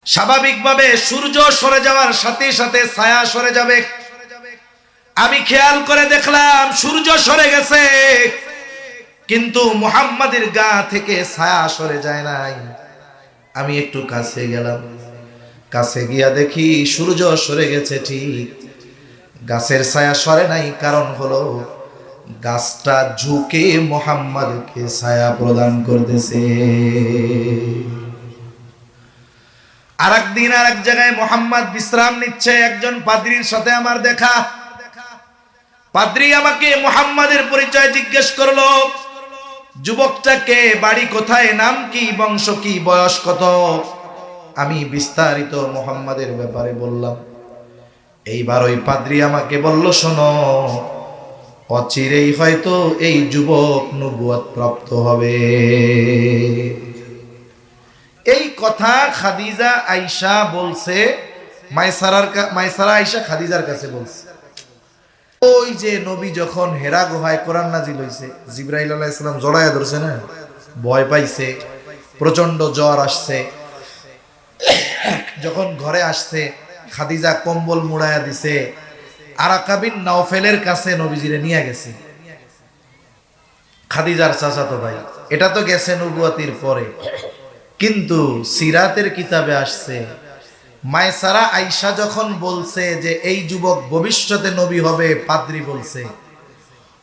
স্বাভাবিকভাবে সূর্য সরে যাওয়ার সাথে সাথে ছায়া সরে যাবে। আমি খেয়াল করে দেখলাম সূর্য সরে গেছে, কিন্তু মুহাম্মাদের গা থেকে ছায়া সরে যায় নাই। আমি একটু কাছে গেলাম, কাছে গিয়া দেখি সূর্য সরে গেছে ঠিক, গাছের ছায়া সরে নাই। কারণ হলো গাছটা ঝুঁকে মুহাম্মাদকে ছায়া প্রদান করতেছে। আরেকদিন আরেক জায়গায় মুহাম্মদ বিশ্রাম নিচ্ছে, একজন পাদ্রীর সাথে আমার দেখা। পাদ্রী আমাকে মুহাম্মাদের পরিচয় জিজ্ঞেস করলো। যুবকটাকে বাড়ি কোথায়, নাম কি, বংশ কি, বয়স কত। আমি বিস্তারিত মুহাম্মাদের ব্যাপারে বললাম। এইবার ওই পাদ্রী আমাকে বলল, শোনো, অচিরেই হয়তো এই যুবক নবুয়ত প্রাপ্ত হবে। এই কথা খাদিজা আয়েশা বলছে, মায়সারা আয়েশা খাদিজার কাছে বলছে। ওই যে নবী যখন হেরা গুহায় কোরআন নাজিল হইছে, জিবরাইল আলাইহিস সালাম জড়ায়া ধরছে না, ভয় পাইছে, প্রচন্ড জ্বর আসছে। যখন ঘরে আসছে, খাদিজা কম্বল মুড়ায়া দিছে, আরাকা বিন নাওফেলের কাছে নবীজিরে নিয়ে গেছে। খাদিজার চাচাতো ভাই, এটা তো গেছে নবুয়তির পরে, কিন্তু সিরাতের কিতাবে আসছে মায়সারা আয়েশা যখন বলছে যে এই যুবক ভবিষ্যতে নবী হবে, পাদ্রী বলছে,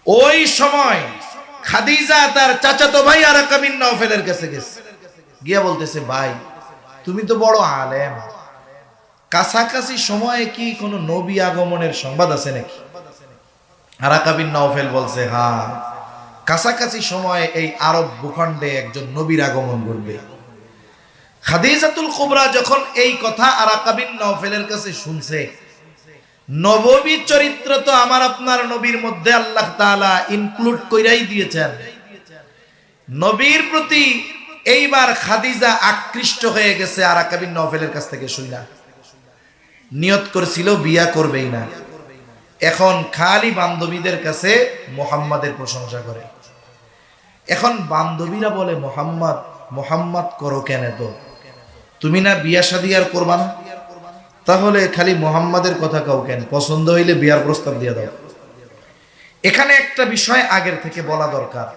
ওই সময় খাদিজা তার চাচাতো ভাই আরাকা বিন নাওফেলের কাছে গেছে, গিয়া বলতেছে, ভাই তুমি তো বড় আলেম, কাছাকাছি সময়ে কি কোনো নবী আগমনের সংবাদ আছে নাকি? আরাকা বিন নাওফেল বলছে, হ্যাঁ, কাছাকাছি সময়ে এই আরব ভূখণ্ডে একজন নবীর আগমন ঘটবে। খাদিজাতুল কুবরা যখন এই কথা আরাকা বিন নাওফেলের কাছে শুনছে, নববী চরিত্র তো আমার আপনার নবীর মধ্যে আল্লাহ তাআলা ইনক্লুড কইরাই দিয়েছেন। নবীর প্রতি এইবার খাদিজা আকৃষ্ট হয়ে গেছে। আরাকা বিন নাওফেলের কাছ থেকে শুইনা নিয়ত করেছিল বিয়া করবেই না, এখন খালি বান্ধবীদের কাছে মুহাম্মাদের প্রশংসা করে। এখন বান্ধবীরা বলে, মুহাম্মদ মুহাম্মদ করো কেন, তো তুমি না বিয়া শাদী আর করবা না, তাহলে খালি মুহাম্মাদের কথা কাউ কেন, পছন্দ হইলে বিয়ার প্রস্তাব দিয়ে দাও। এখানে একটা বিষয় আগের থেকে বলা দরকার।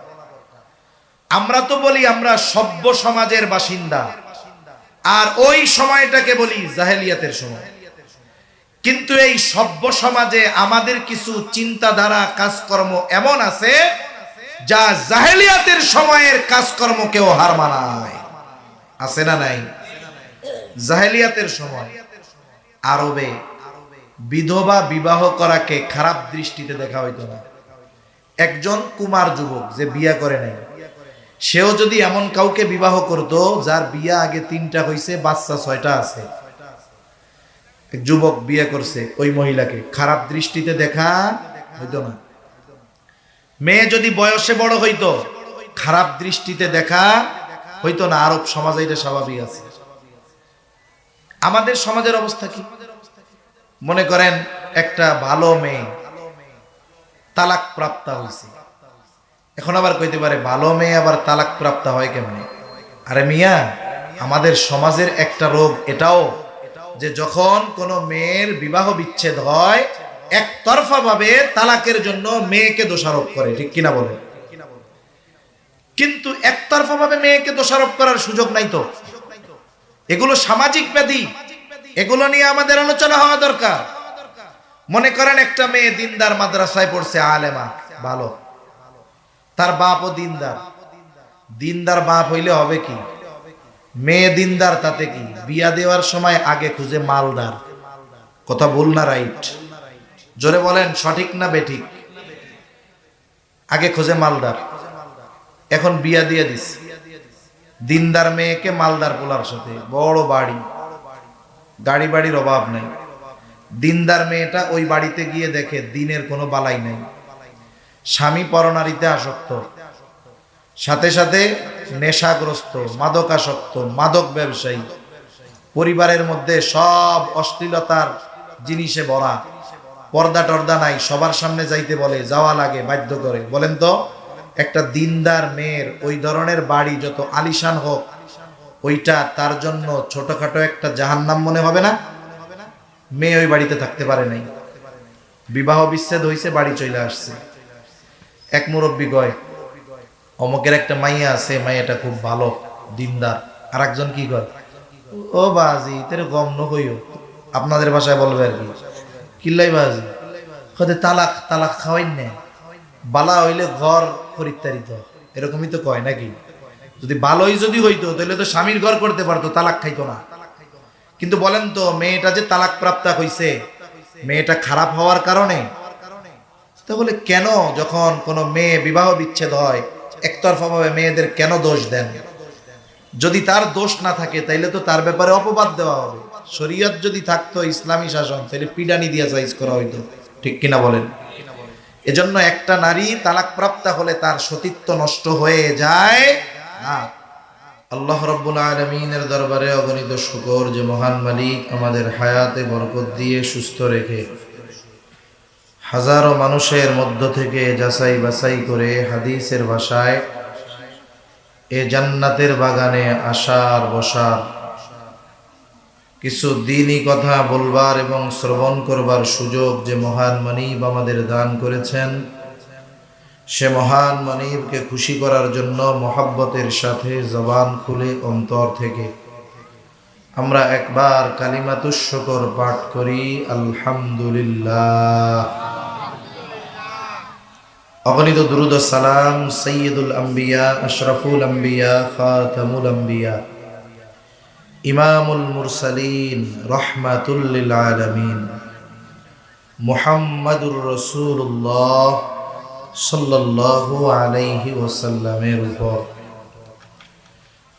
আমরা তো বলি আমরা সভ্য সমাজের বাসিন্দা, আর ওই সময়টাকে বলি জাহেলিয়াতের সময়। কিন্তু এই সভ্য সমাজে আমাদের কিছু চিন্তাধারা, কাজকর্ম এমন আছে যা জাহেলিয়াতের সময়ের কাজকর্মকেও হার মানায়। আছে না নাই? জাহেলিয়াতের সময় আরবে বিধবা বিবাহ করাকে খারাপ দৃষ্টিতে দেখা হইতো না। একজন কুমার যুবক যে বিয়া করে নাই, সেও যদি এমন কাউকে বিবাহ করত যার বিয়া আগে 3টা হইছে, বাচ্চা 6টা আছে, যুবক বিয়ে করছে, ওই মহিলাকে খারাপ দৃষ্টিতে দেখা হইতো না। মেয়ে যদি বয়সে বড় হইতো, খারাপ দৃষ্টিতে দেখা হইতো না। আরব সমাজে এটা স্বাভাবিক আছে। আমাদের সমাজের অবস্থা কি? মনে করেন একটা ভালো মেয়ে তালাক প্রাপ্তা হইছে, এখন আবার কইতে পারে ভালো মেয়ে আবার তালাক প্রাপ্তা হয় কেমনে? আরে মিয়া, আমাদের সমাজের একটা রোগ এটাও যে যখন কোনো মেয়ের বিবাহ বিচ্ছেদ হয়, একতরফা ভাবে তালাকের জন্য মেয়েকে দোষারোপ করে, ঠিক কিনা বলে? কিন্তু একতরফা ভাবে মেয়েকে দোষারোপ করার সুযোগ নাই তো। এগুলো সামাজিক ব্যাধি, এগুলো নিয়ে আমাদের আলোচনা হওয়া দরকার। মনে করেন একটা মেয়ে দিনদার, মাদ্রাসায় পড়ছে, আলেমা, ভালো, তার বাপও দিনদার। দিনদার বাপ হইলে হবে কি? মেয়ে দিনদার, তাতে কি? বিয়া দেওয়ার সময় আগে খুঁজে মালদার। কথা ভুল না রাইট? জোরে বলেন, সঠিক না বেঠিক? আগে খুঁজে মালদার। এখন বিয়া দিয়ে দিস দিনদার মেয়েকে মালদার পোলার সাথে, বড় বাড়ি, গাড়ি বাড়ির অভাব নাই। দিনদার মেয়েটা ওই বাড়িতে গিয়ে দেখে দিনের কোনো বালাই নাই, স্বামী পরনারীতে আসক্ত, সাথে সাথে নেশাগ্রস্ত, মাদকাসক্ত, মাদক ব্যবসায়ী, পরিবারের মধ্যে সব অশ্লীলতার জিনিসে ভরা, পর্দা টর্দা নাই, সবার সামনে যাইতে বলে, যাওয়া লাগে, বাধ্য করে। বলেন তো, একটা দিনদার মেয়ের ওই ধরনের বাড়ি যত আলিশান হোক, ওইটা তার জন্য ছোটখাটো একটা জাহান্নাম মনে হবে না? মেয়ে ওই বাড়িতে থাকতে পারে নাই, বিবাহ বিচ্ছেদ হয়েছে, বাড়ি চলে আসছে। এক মুরব্বী কয়, অমকের একটা মাইয়া আছে, মাইয়াটা খুব ভালো দিনদার। আর একজন কি কয়, ও বাজি তেরে গম নইও, আপনাদের ভাষায় বলবে আর কি, কিল্লাই বাজি কদে তালাক তালাক খাওয়াই না, বালা হইলে ঘর খরিদ্দারিত, এরকমই তো কয় নাকি? যদি ভালোই যদি হইতো তাহলে তো স্বামীর ঘর করতে পারতো, তালাক খাইতো না। কিন্তু বলেন তো, মেয়েটা যে তালাক প্রাপ্ত হইছে, মেয়েটা খারাপ হওয়ার কারণে? তাহলে কেন যখন কোনো মেয়ে বিবাহ বিচ্ছেদ হয় একতরফা ভাবে মেয়েদের কেন দোষ দেন? যদি তার দোষ না থাকে তাইলে তো তার ব্যাপারে অপবাদ দেওয়া হবে। শরীয়ত যদি থাকতো, ইসলামী শাসন, তাহলে পিডানি দিয়ে জায়েজ করা হইতো, ঠিক কিনা বলেন? এজন্য একটা নারী তালাক প্রাপ্ত হলে তার সতীত্ব নষ্ট হয়ে যায় না। আল্লাহ রাব্বুল আলামিনের দরবারে অগণিত শুকর যে মহান মালিক আমাদের হায়াতে বরকত দিয়ে সুস্থ রেখে হাজারো মানুষের মধ্য থেকে যাচাই বাছাই করে হাদিসের ভাষায় এ জান্নাতের বাগানে আসার বসার কিছু দ্বীনি কথা বলবার এবং শ্রবণ করবার সুযোগ যে মহান মানিব আমাদের দান করেছেন, সে মহান মানিবকে খুশি করার জন্য মহব্বতের সাথে জবান খুলে অন্তর থেকে আমরা একবার কালিমাতুশ শুকর পাঠ করি, আলহামদুলিল্লাহ। অগণিত দুরুদ ও সালাম সাইয়্যিদুল আম্বিয়া, আশরাফুল আম্বিয়া, খাতামুল আম্বিয়া, ইমামুল মুরসালিন, রহমাতুল লিল আলামিন, মুহাম্মাদুর রাসূলুল্লাহ সাল্লাল্লাহু আলাইহি ওয়াসাল্লামের উপর।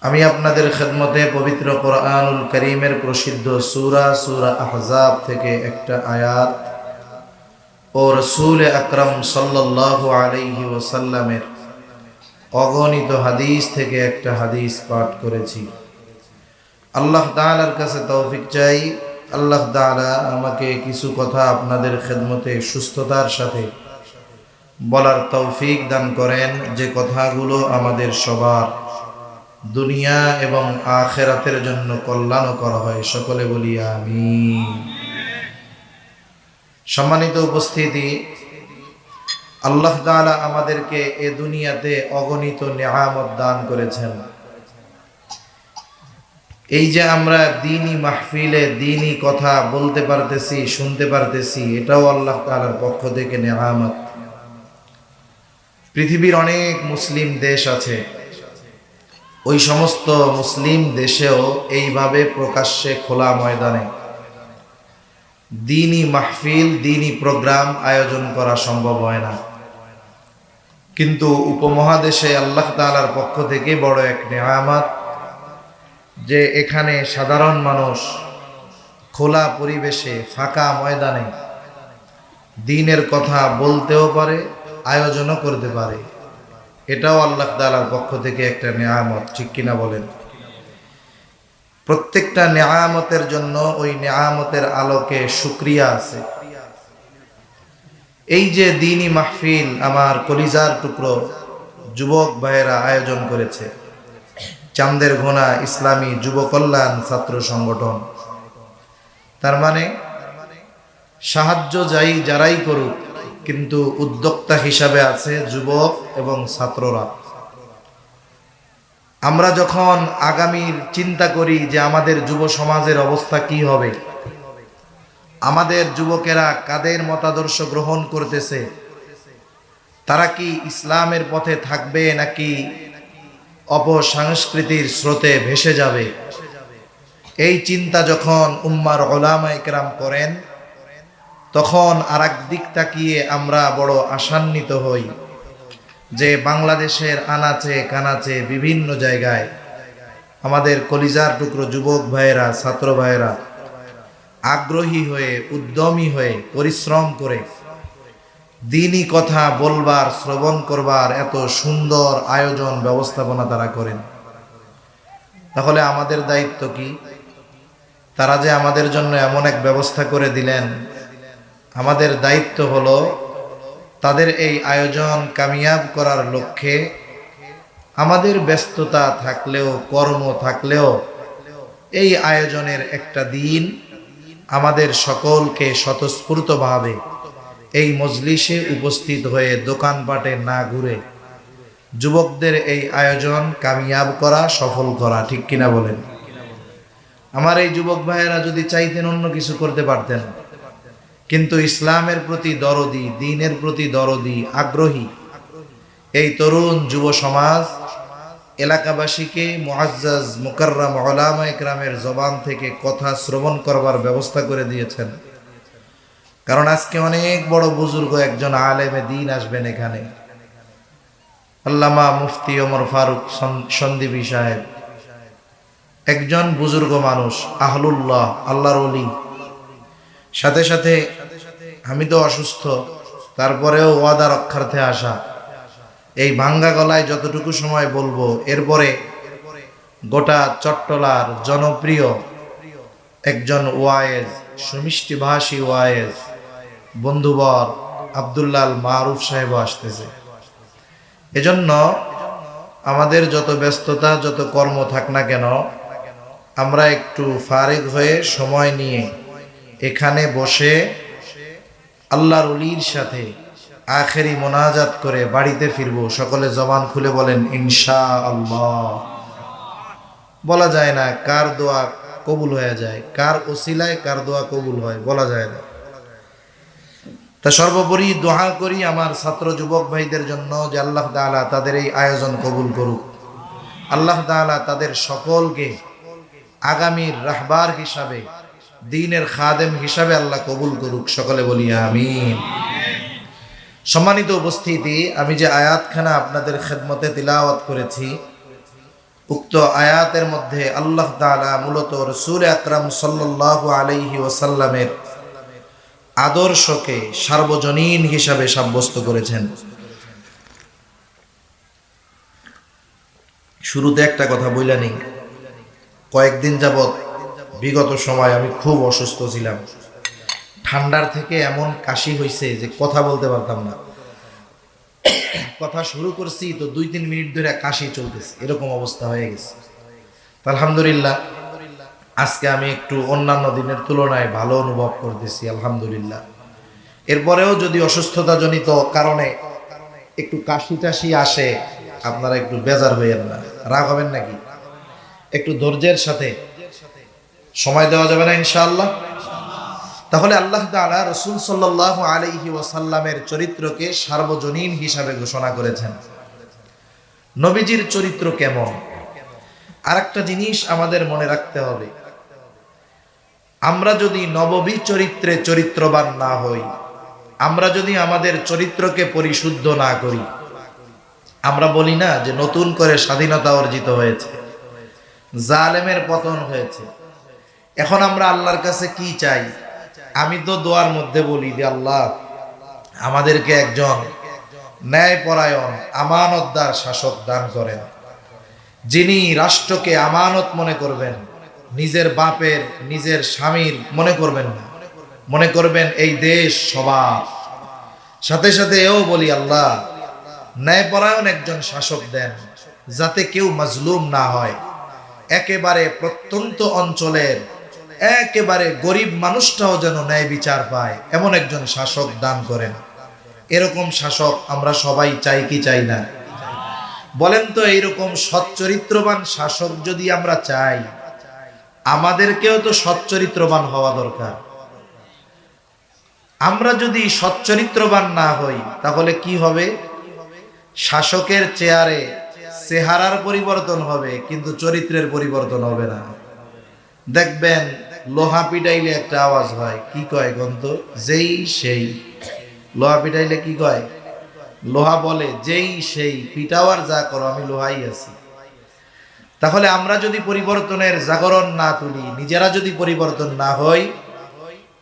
আমি আপনাদের খেদমতে পবিত্র কোরআনুল কারীমের প্রসিদ্ধ সূরা আহজাব থেকে একটা আয়াত ও রাসূল আকরাম সাল্লাল্লাহু আলাইহি ওয়াসাল্লামের অগণিত হাদিস থেকে একটা হাদিস পাঠ করেছি। আল্লাহ তাআলার কাছে তৌফিক চাই, আল্লাহ তাআলা আমাকে কিছু কথা আপনাদের খেদমতে সুস্থতার সাথে বলার তৌফিক দান করেন, যে কথাগুলো আমাদের সবার দুনিয়া এবং আখিরাতের জন্য কল্যাণ করা হয়। সকলে বলি আমিন। সম্মানিত উপস্থিতি, আল্লাহ তাআলা আমাদেরকে এ দুনিয়াতে অগণিত নিয়ামত দান করেছেন। এই যে আমরা দ্বীনি মাহফিলে দ্বীনি কথা বলতে পারতেছি, শুনতে পারতেছি, এটাও আল্লাহ তাআলার পক্ষ থেকে নিয়ামত। পৃথিবীর অনেক মুসলিম দেশ আছে, ওই সমস্ত মুসলিম দেশেও এইভাবে প্রকাশ্যে খোলা ময়দানে দ্বীনি মাহফিল, দ্বীনি প্রোগ্রাম আয়োজন করা সম্ভব হয় না। কিন্তু উপমহাদেশে আল্লাহ তাআলার পক্ষ থেকে বড় এক নিয়ামত যে এখানে সাধারণ মানুষ খোলা পরিবেশে ফাঁকা ময়দানে দ্বীনের কথা বলতেও পারে, আয়োজনও করতে পারে। এটাও আল্লাহ তাআলার পক্ষ থেকে একটা নিয়ামত, ঠিক কিনা বলেন? প্রত্যেকটা নিয়ামতের জন্য ওই নিয়ামতের আলোকে শুকরিয়া আছে। এই যে দ্বীনি মাহফিল আমার কলিজার টুকরো যুবক ভাইয়েরা আয়োজন করেছে, চান্দের ঘোনা ইসলামী যুব কল্যাণ ছাত্র সংগঠন, তার মানে সাহায্য যারাই করুক, কিন্তু উদ্যোক্তা হিসাবে আছে যুবক এবং ছাত্ররা। আমরা যখন আগামীর চিন্তা করি যে আমাদের যুব সমাজের অবস্থা কি হবে, আমাদের যুবকেরা কাদের মতাদর্শ গ্রহণ করতেছে, তারা কি ইসলামের পথে থাকবে নাকি অপসংস্কৃতির স্রোতে ভেসে যাবে, এই চিন্তা যখন উম্মার উলামায়ে কেরাম করেন, তখন আরেক দিক তাকিয়ে আমরা বড় আশান্বিত হই যে বাংলাদেশের আনাচে কানাচে বিভিন্ন জায়গায় আমাদের কলিজার টুকরো যুবক ভাইয়েরা, ছাত্র ভাইয়েরা আগ্রহী হয়ে, উদ্যমী হয়ে, পরিশ্রম করে দ্বীনি কথা বলবার, শ্রবণ করবার এত সুন্দর আয়োজন ব্যবস্থাপনা তারা করেন। তাহলে আমাদের দায়িত্ব কি? তারা যে আমাদের জন্য এমন এক ব্যবস্থা করে দিলেন, আমাদের দায়িত্ব হলো তাদের এই আয়োজন কামিয়াব করার লক্ষ্যে আমাদের ব্যস্ততা থাকলেও, কর্ম থাকলেও এই আয়োজনের একটা দিন আমাদের সকলকে স্বতঃস্ফূর্তভাবে এই মজলিসে উপস্থিত হয়ে দোকানপাটে না ঘুরে যুবকদের এই আয়োজন কামিয়াব করা, সফল করা, ঠিক কিনা বলেন? আমার এই যুবক ভাইয়েরা যদি চাইতেন অন্য কিছু করতে পারতেন, কিন্তু ইসলামের প্রতি দরদি, দ্বীনের প্রতি দরদি, আগ্রহী এই তরুণ যুব সমাজ এলাকাবাসীকে মুআজ্জাজ মুকাররম উলামা ইকরামের জবান থেকে কথা শ্রবণ করবার ব্যবস্থা করে দিয়েছেন। কারণ আজকে অনেক বড় বুজুর্গ একজন আলেমে দ্বীন আসবেন এখানে, আল্লামা মুফতি ওমর ফারুক সন্দীপী সাহেব, একজন বুজুর্গ মানুষ, আহলুল্লাহ, আল্লাহর ওলি। সাথে সাথে আমি তো অসুস্থ, তারপরেও ওয়াদা রক্ষার্থে আসা, এই ভাঙ্গা গলায় যতটুকু সময় বলবো, এরপরে গোটা চট্টলার জনপ্রিয় একজন ওয়ায়েজ, সুমিষ্টিভাষী ওয়ায়েজ বন্ধুবর আব্দুল্লাহ মারুফ সাহেব আসতেছে। এজন্য আমাদের যত ব্যস্ততা, যত কর্ম থাক না কেন, আমরা একটু ফারিগ হয়ে সময় নিয়ে এখানে বসে আল্লাহর ওলির সাথে আখেরি মোনাজাত করে বাড়িতে ফিরবো। সকলে জবান খুলে বলেন ইনশাআল্লাহ। বলা যায় না কার দোয়া কবুল হয়ে যায়, কার ওসিলায় কার দোয়া কবুল হয়, বলা যায় না। তা সর্বোপরি দোয়া করি আমার ছাত্র যুবক ভাইদের জন্য যে আল্লাহ তাআলা তাদের এই আয়োজন কবুল করুক। আল্লাহ তাআলা তাদের সকলকে আগামীর রাহবার হিসাবে, দ্বীনের খাদেম হিসাবে আল্লাহ কবুল করুক। সকলে বলি আমিন। সম্মানিত উপস্থিতি, আমি যে আয়াতখানা আপনাদের খেদমতে তিলাওয়াত করেছি, উক্ত আয়াতের মধ্যে আল্লাহ তাআলা মূলত রাসূল আকরাম সাল্লাল্লাহু আলাইহি ওয়াসাল্লামের আদর্শকে সার্বজনীন হিসাবে সাব্যস্ত করেছেন। শুরুতে একটা কথা বইলা নেই, কয়েকদিন যাবৎ বিগত সময় আমি খুব অসুস্থ ছিলাম। ঠান্ডার থেকে এমন কাশি হয়েছে যে কথা বলতে পারতাম না। কথা শুরু করছি তো 2-3 মিনিট ধরে কাশি চলতেছে, এরকম অবস্থা হয়ে গেছে। আলহামদুলিল্লাহ আজকে আমি একটু অন্যান্য দিনের তুলনায় ভালো অনুভব করতেছি, আলহামদুলিল্লাহ। এরপরেও যদি অসুস্থতা জনিত কারণে একটু কাশি টাশি আসে, আপনারা একটু বেজার হইয়েন না, রাগ হবেন নাকি। একটু ধৈর্যের সাথে সময় দেওয়া যাবে না ইনশাআল্লাহ। তাহলে আল্লাহ তাআলা রাসূল সাল্লাল্লাহু আলাইহি ওয়াসাল্লামের চরিত্রকে সার্বজনীন হিসাবে ঘোষণা করেছেন। নবীজির চরিত্র কেমন, আরেকটা জিনিস আমাদের মনে রাখতে হবে, আমরা যদি নববী চরিত্রে চরিত্রবান না হই, আমরা যদি আমাদের চরিত্রকে পরিশুদ্ধ না করি, আমরা বলি না যে নতুন করে স্বাধীনতা অর্জিত হয়েছে, জালেমের পতন হয়েছে, এখন আমরা আল্লাহর কাছে কি চাই? আমি তো দোয়ার মধ্যে বলি যে আল্লাহ আমাদেরকে একজন ন্যায়পরায়ণ আমানতদার শাসক দান করেন, যিনি রাষ্ট্রকে আমানত মনে করবেন, নিজের বাপের, নিজের স্বামীর মনে করবেন না, মনে করবেন এই দেশ সবার। সাথে সাথে এও বলি আল্লাহ ন্যায়পরায়ণ একজন শাসক দেন, যাতে কেউ মাজলুম না হয়, একেবারে প্রত্যন্ত অঞ্চলের একেবারে গরিব মানুষটাও যেন ন্যায় বিচার পায়, এমন একজন শাসক দান করেন। এরকম শাসক আমরা সবাই চাই কি চাই না? বলেন তো, এইরকম সচ্চরিত্রবান শাসক যদি আমরা চাই, আমাদেরকেও তো সচ্চরিত্রবান হওয়া দরকার। আমরা যদি সচ্চরিত্রবান না হই তাহলে কি হবে? শাসকের চেয়ারে চেহারার পরিবর্তন হবে, কিন্তু চরিত্রের পরিবর্তন হবে না। দেখবেন লোহা পিটাইলে একটা আওয়াজ হয়, কি কয় গন্ত? যেই সেই। লোহা পিটাইলে কি কয়? লোহা বলে যেই সেই, পিটাওয়ার যা করো, আমি লোহাই আছি। তাহলে আমরা যদি পরিবর্তনের জাগরণ না তুলি, নিজেরা যদি পরিবর্তন না হই,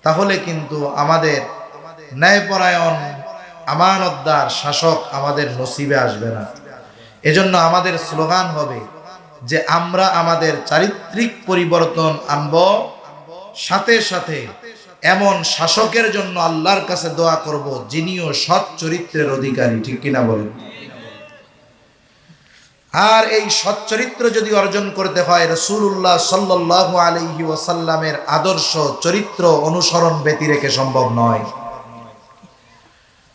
তাহলে কিন্তু আমাদের ন্যায়পরায়ণ আমানতদার শাসক আমাদের নসিবে আসবে না। এজন্য আমাদের স্লোগান হবে যে আমরা আমাদের চারিত্রিক পরিবর্তন আনব, সাথে সাথে এমন শাসকের জন্য আল্লাহর কাছে দোয়া করব যিনিও সৎ চরিত্রের অধিকারী, ঠিক কিনা বলেন? আর এই সৎ চরিত্র যদি অর্জন করতে হয় রাসূলুল্লাহ সাল্লাল্লাহু আলাইহি ওয়াসাল্লামের আদর্শ চরিত্র অনুসরণ ব্যতি রেখে সম্ভব নয়।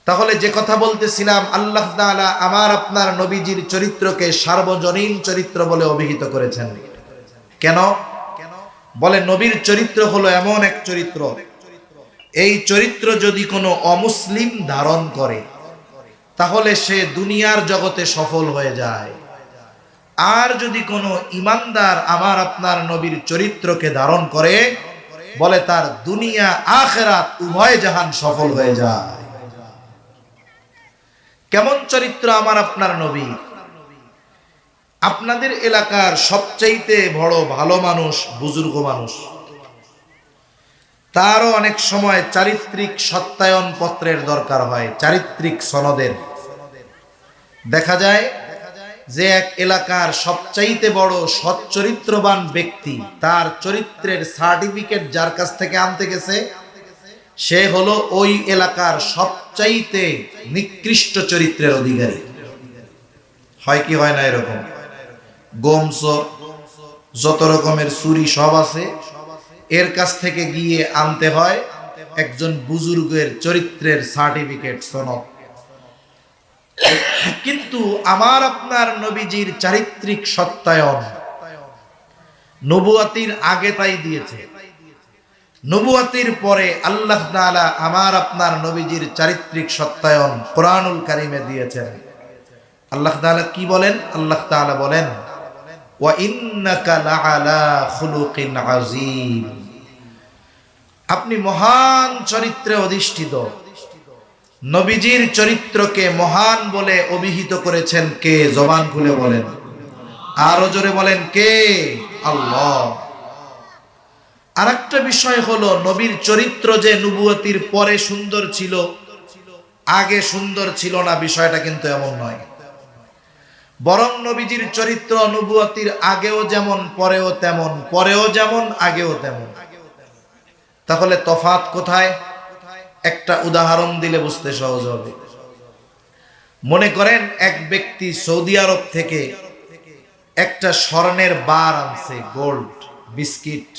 তাহলে যে কথা বলতেছিলাম, আল্লাহ তাআলা আমার আপনার নবীজির চরিত্রকে সার্বজনীন চরিত্র বলে অভিহিত করেছেন। কেন? বলে নবীর চরিত্র হলো এমন এক চরিত্র, এই চরিত্র যদি কোনো অমুসলিম ধারণ করে তাহলে সে দুনিয়ার জগতে সফল হয়ে যায়। আর যদি কোনো ইমানদার আমার আপনার নবীর চরিত্রকে ধারণ করে, বলে তার দুনিয়া আখিরাত উভয় জাহান সফল হয়ে যায়। কেমন চরিত্র আমার আপনার নবী? আপনাদের এলাকার সবচাইতে বড় ভালো মানুষ, বুজুর্গ মানুষ, তারও অনেক সময় চারিত্রিক সত্যায়ন পত্রের দরকার হয়, চারিত্রিক সনদের। দেখা যায় যে এক এলাকার সবচাইতে বড় সচ্চরিত্রবান ব্যক্তি, তার চরিত্রের সার্টিফিকেট যার কাছ থেকে আনতে গেছে সে হলো ওই এলাকার সবচাইতে নিকৃষ্ট চরিত্রের অধিকারী। হয় কি হয় না এরকম? গোমস যত রকমের চুরি সব আছে, এর কাছ থেকে গিয়ে আনতে হয় একজন বুজুর্গের চরিত্রের সার্টিফিকেট, সনদ। কিন্তু আমার আপনার নবীজির চারিত্রিক সত্যায়ন নবুয়তির আগে তাই দিয়েছে, নবুয়তির পরে আল্লাহ তাআলা আমার আপনার নবীজির চারিত্রিক সত্যায়ন কোরআনুল কারীমে দিয়েছেন। আল্লাহ তাআলা কি বলেন? আল্লাহ তাআলা বলেন, ওয়া ইন্নাকা লাআলা খুলুকিন আযীম। আপনি মহান চরিত্রে অধিষ্ঠিত। নবীজির চরিত্রকে মহান বলে অভিহিত করেছেন কে? জবান খুলে বলেন, আরো জোরে বলেন, কে? আল্লাহ। আরেকটা বিষয় হলো, নবীর চরিত্র যে নবুয়তির পরে সুন্দর ছিল, আগে সুন্দর ছিল না, বিষয়টা কিন্তু এমন নয়। বরং নবীজির চরিত্র নবুয়তির আগেও যেমন পরেও তেমন, পরেও যেমন আগেও তেমন। তাহলে তফাৎ কোথায়? একটা উদাহরণ দিলে বুঝতে সহজ হবে। মনে করেন এক ব্যক্তি সৌদি আরব থেকে একটা স্বর্ণের বার আনছে, গোল্ড বিস্কিট।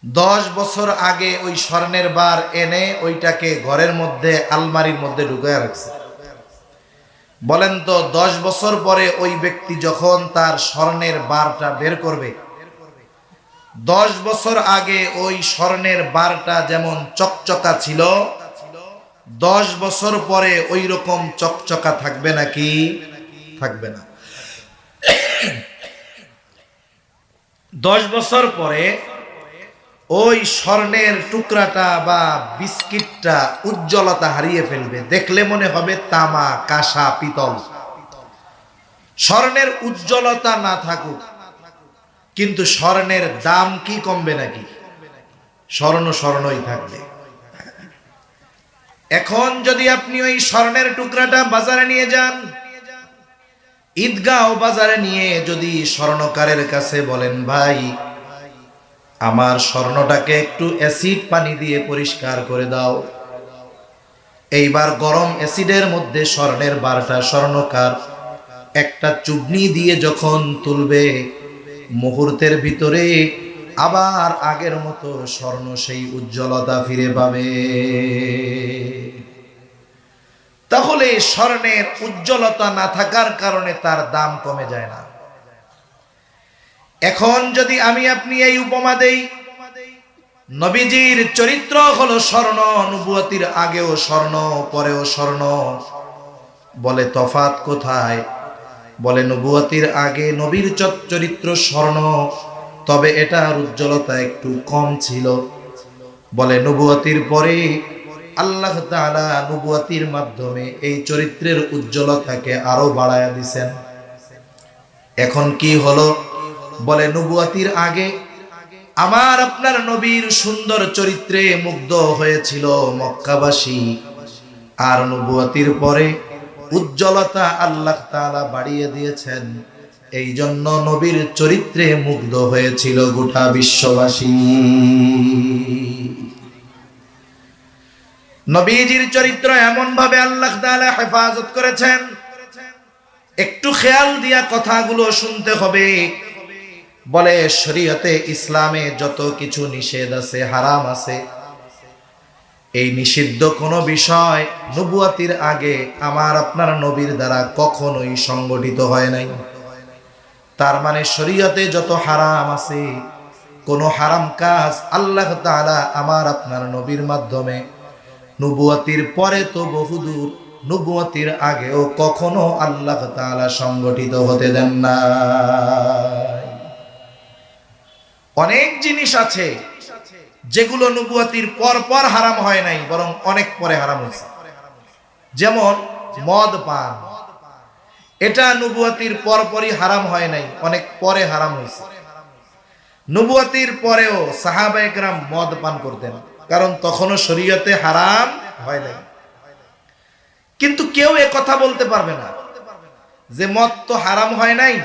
10 বছর আগে ওই স্বর্ণের বার এনে ওইটাকে ঘরের মধ্যে আলমারির মধ্যে ঢুকিয়ে রাখছে। বলেন তো 10 বছর পরে ওই ব্যক্তি যখন তার স্বর্ণের বারটা বের করবে, 10 বছর আগে ওই স্বর্ণের বারটা যেমন চকচকা ছিল, 10 বছর পরে ওই রকম চকচকা থাকবে নাকি? থাকবে না। 10 বছর পরে ওই স্বর্ণের টুকরাটা বা বিস্কিটটা উজ্জ্বলতা হারিয়ে ফেলবে, দেখলে মনে হবে তামা, কাঁসা, পিতল। স্বর্ণের উজ্জ্বলতা না থাকুক, কিন্তু স্বর্ণের দাম কি কমবে নাকি? স্বর্ণ স্বর্ণই থাকবে। এখন যদি আপনি ওই স্বর্ণের টুকরাটা বাজারে নিয়ে যান, ঈদগাঁও বাজারে নিয়ে যদি স্বর্ণকারের কাছে বলেন, ভাই আমার স্বর্ণটাকে একটু অ্যাসিড পানি দিয়ে পরিষ্কার করে দাও, এইবার গরম অ্যাসিডের মধ্যে স্বর্ণের বারটা স্বর্ণকার একটা চুবনি দিয়ে যখন তুলবে, মুহূর্তের ভিতরে আবার আগের মতো স্বর্ণ সেই উজ্জ্বলতা ফিরে পাবে। তাহলে স্বর্ণের উজ্জ্বলতা না থাকার কারণে তার দাম কমে যায় না। এখন যদি আমি আপনি এই উপমা দেই, নবীজির চরিত্র হলো স্বর্ণ, নবুয়তির আগেও স্বর্ণ, পরেও স্বর্ণ। বলে তফাৎ কোথায়? বলে নবুয়তির আগে নবীর চরিত্র স্বর্ণ, তবে এটার উজ্জ্বলতা একটু কম ছিল। বলে নবুয়তির পরে আল্লাহ তাআলা নবুয়তির মাধ্যমে এই চরিত্রের উজ্জ্বলতাকে আরো বাড়ায়া দিছেন। এখন কি হলো? বলে নবুয়তির আগে আমার আপনার নবীর সুন্দর চরিত্রে মুগ্ধ হয়েছিল মক্কাবাসী, আর নবুয়তির পরে উজ্জ্বলতা আল্লাহ তাআলা বাড়িয়ে দিয়েছেন, এই জন্য নবীর চরিত্রে মুগ্ধ হয়েছিল গোটা বিশ্ববাসী। নবীজির চরিত্র এমন ভাবে আল্লাহ তাআলা হেফাজত করেছেন, একটু খেয়াল দিয়া কথাগুলো শুনতে হবে। বলে শরীয়তে ইসলামে যত কিছু নিষেধ আছে, হারাম আছে, এই নিষিদ্ধ কোনো বিষয় নবুয়াতির আগে আমার আপনার নবীর দ্বারা কখনোই সংগঠিত হয় নাই। তার মানে শরীয়তে যত হারাম আছে, কোনো হারাম কাজ আল্লাহ তাআলা আমার আপনার নবীর মাধ্যমে নবুয়াতির পরে তো বহুদূর, নবুয়াতির আগেও কখনো আল্লাহ তাআলা সংগঠিত হতে দেন না। অনেক জিনিস আছে যেগুলো নবুয়াতির পর পর হারাম হয় নাই, বরং অনেক পরে হারাম হয়েছে। যেমন মদ পান, এটা নবুয়াতির পরপরই হারাম হয় নাই, অনেক পরে হারাম হয়েছে। নবুয়াতির পরেও সাহাবায়ে কেরাম মদ পান করতেন, কারণ তখনও শরীয়তে হারাম হয় নাই। কিন্তু কেউ এ কথা বলতে পারবে না যে মদ তো হারাম হয় নাই,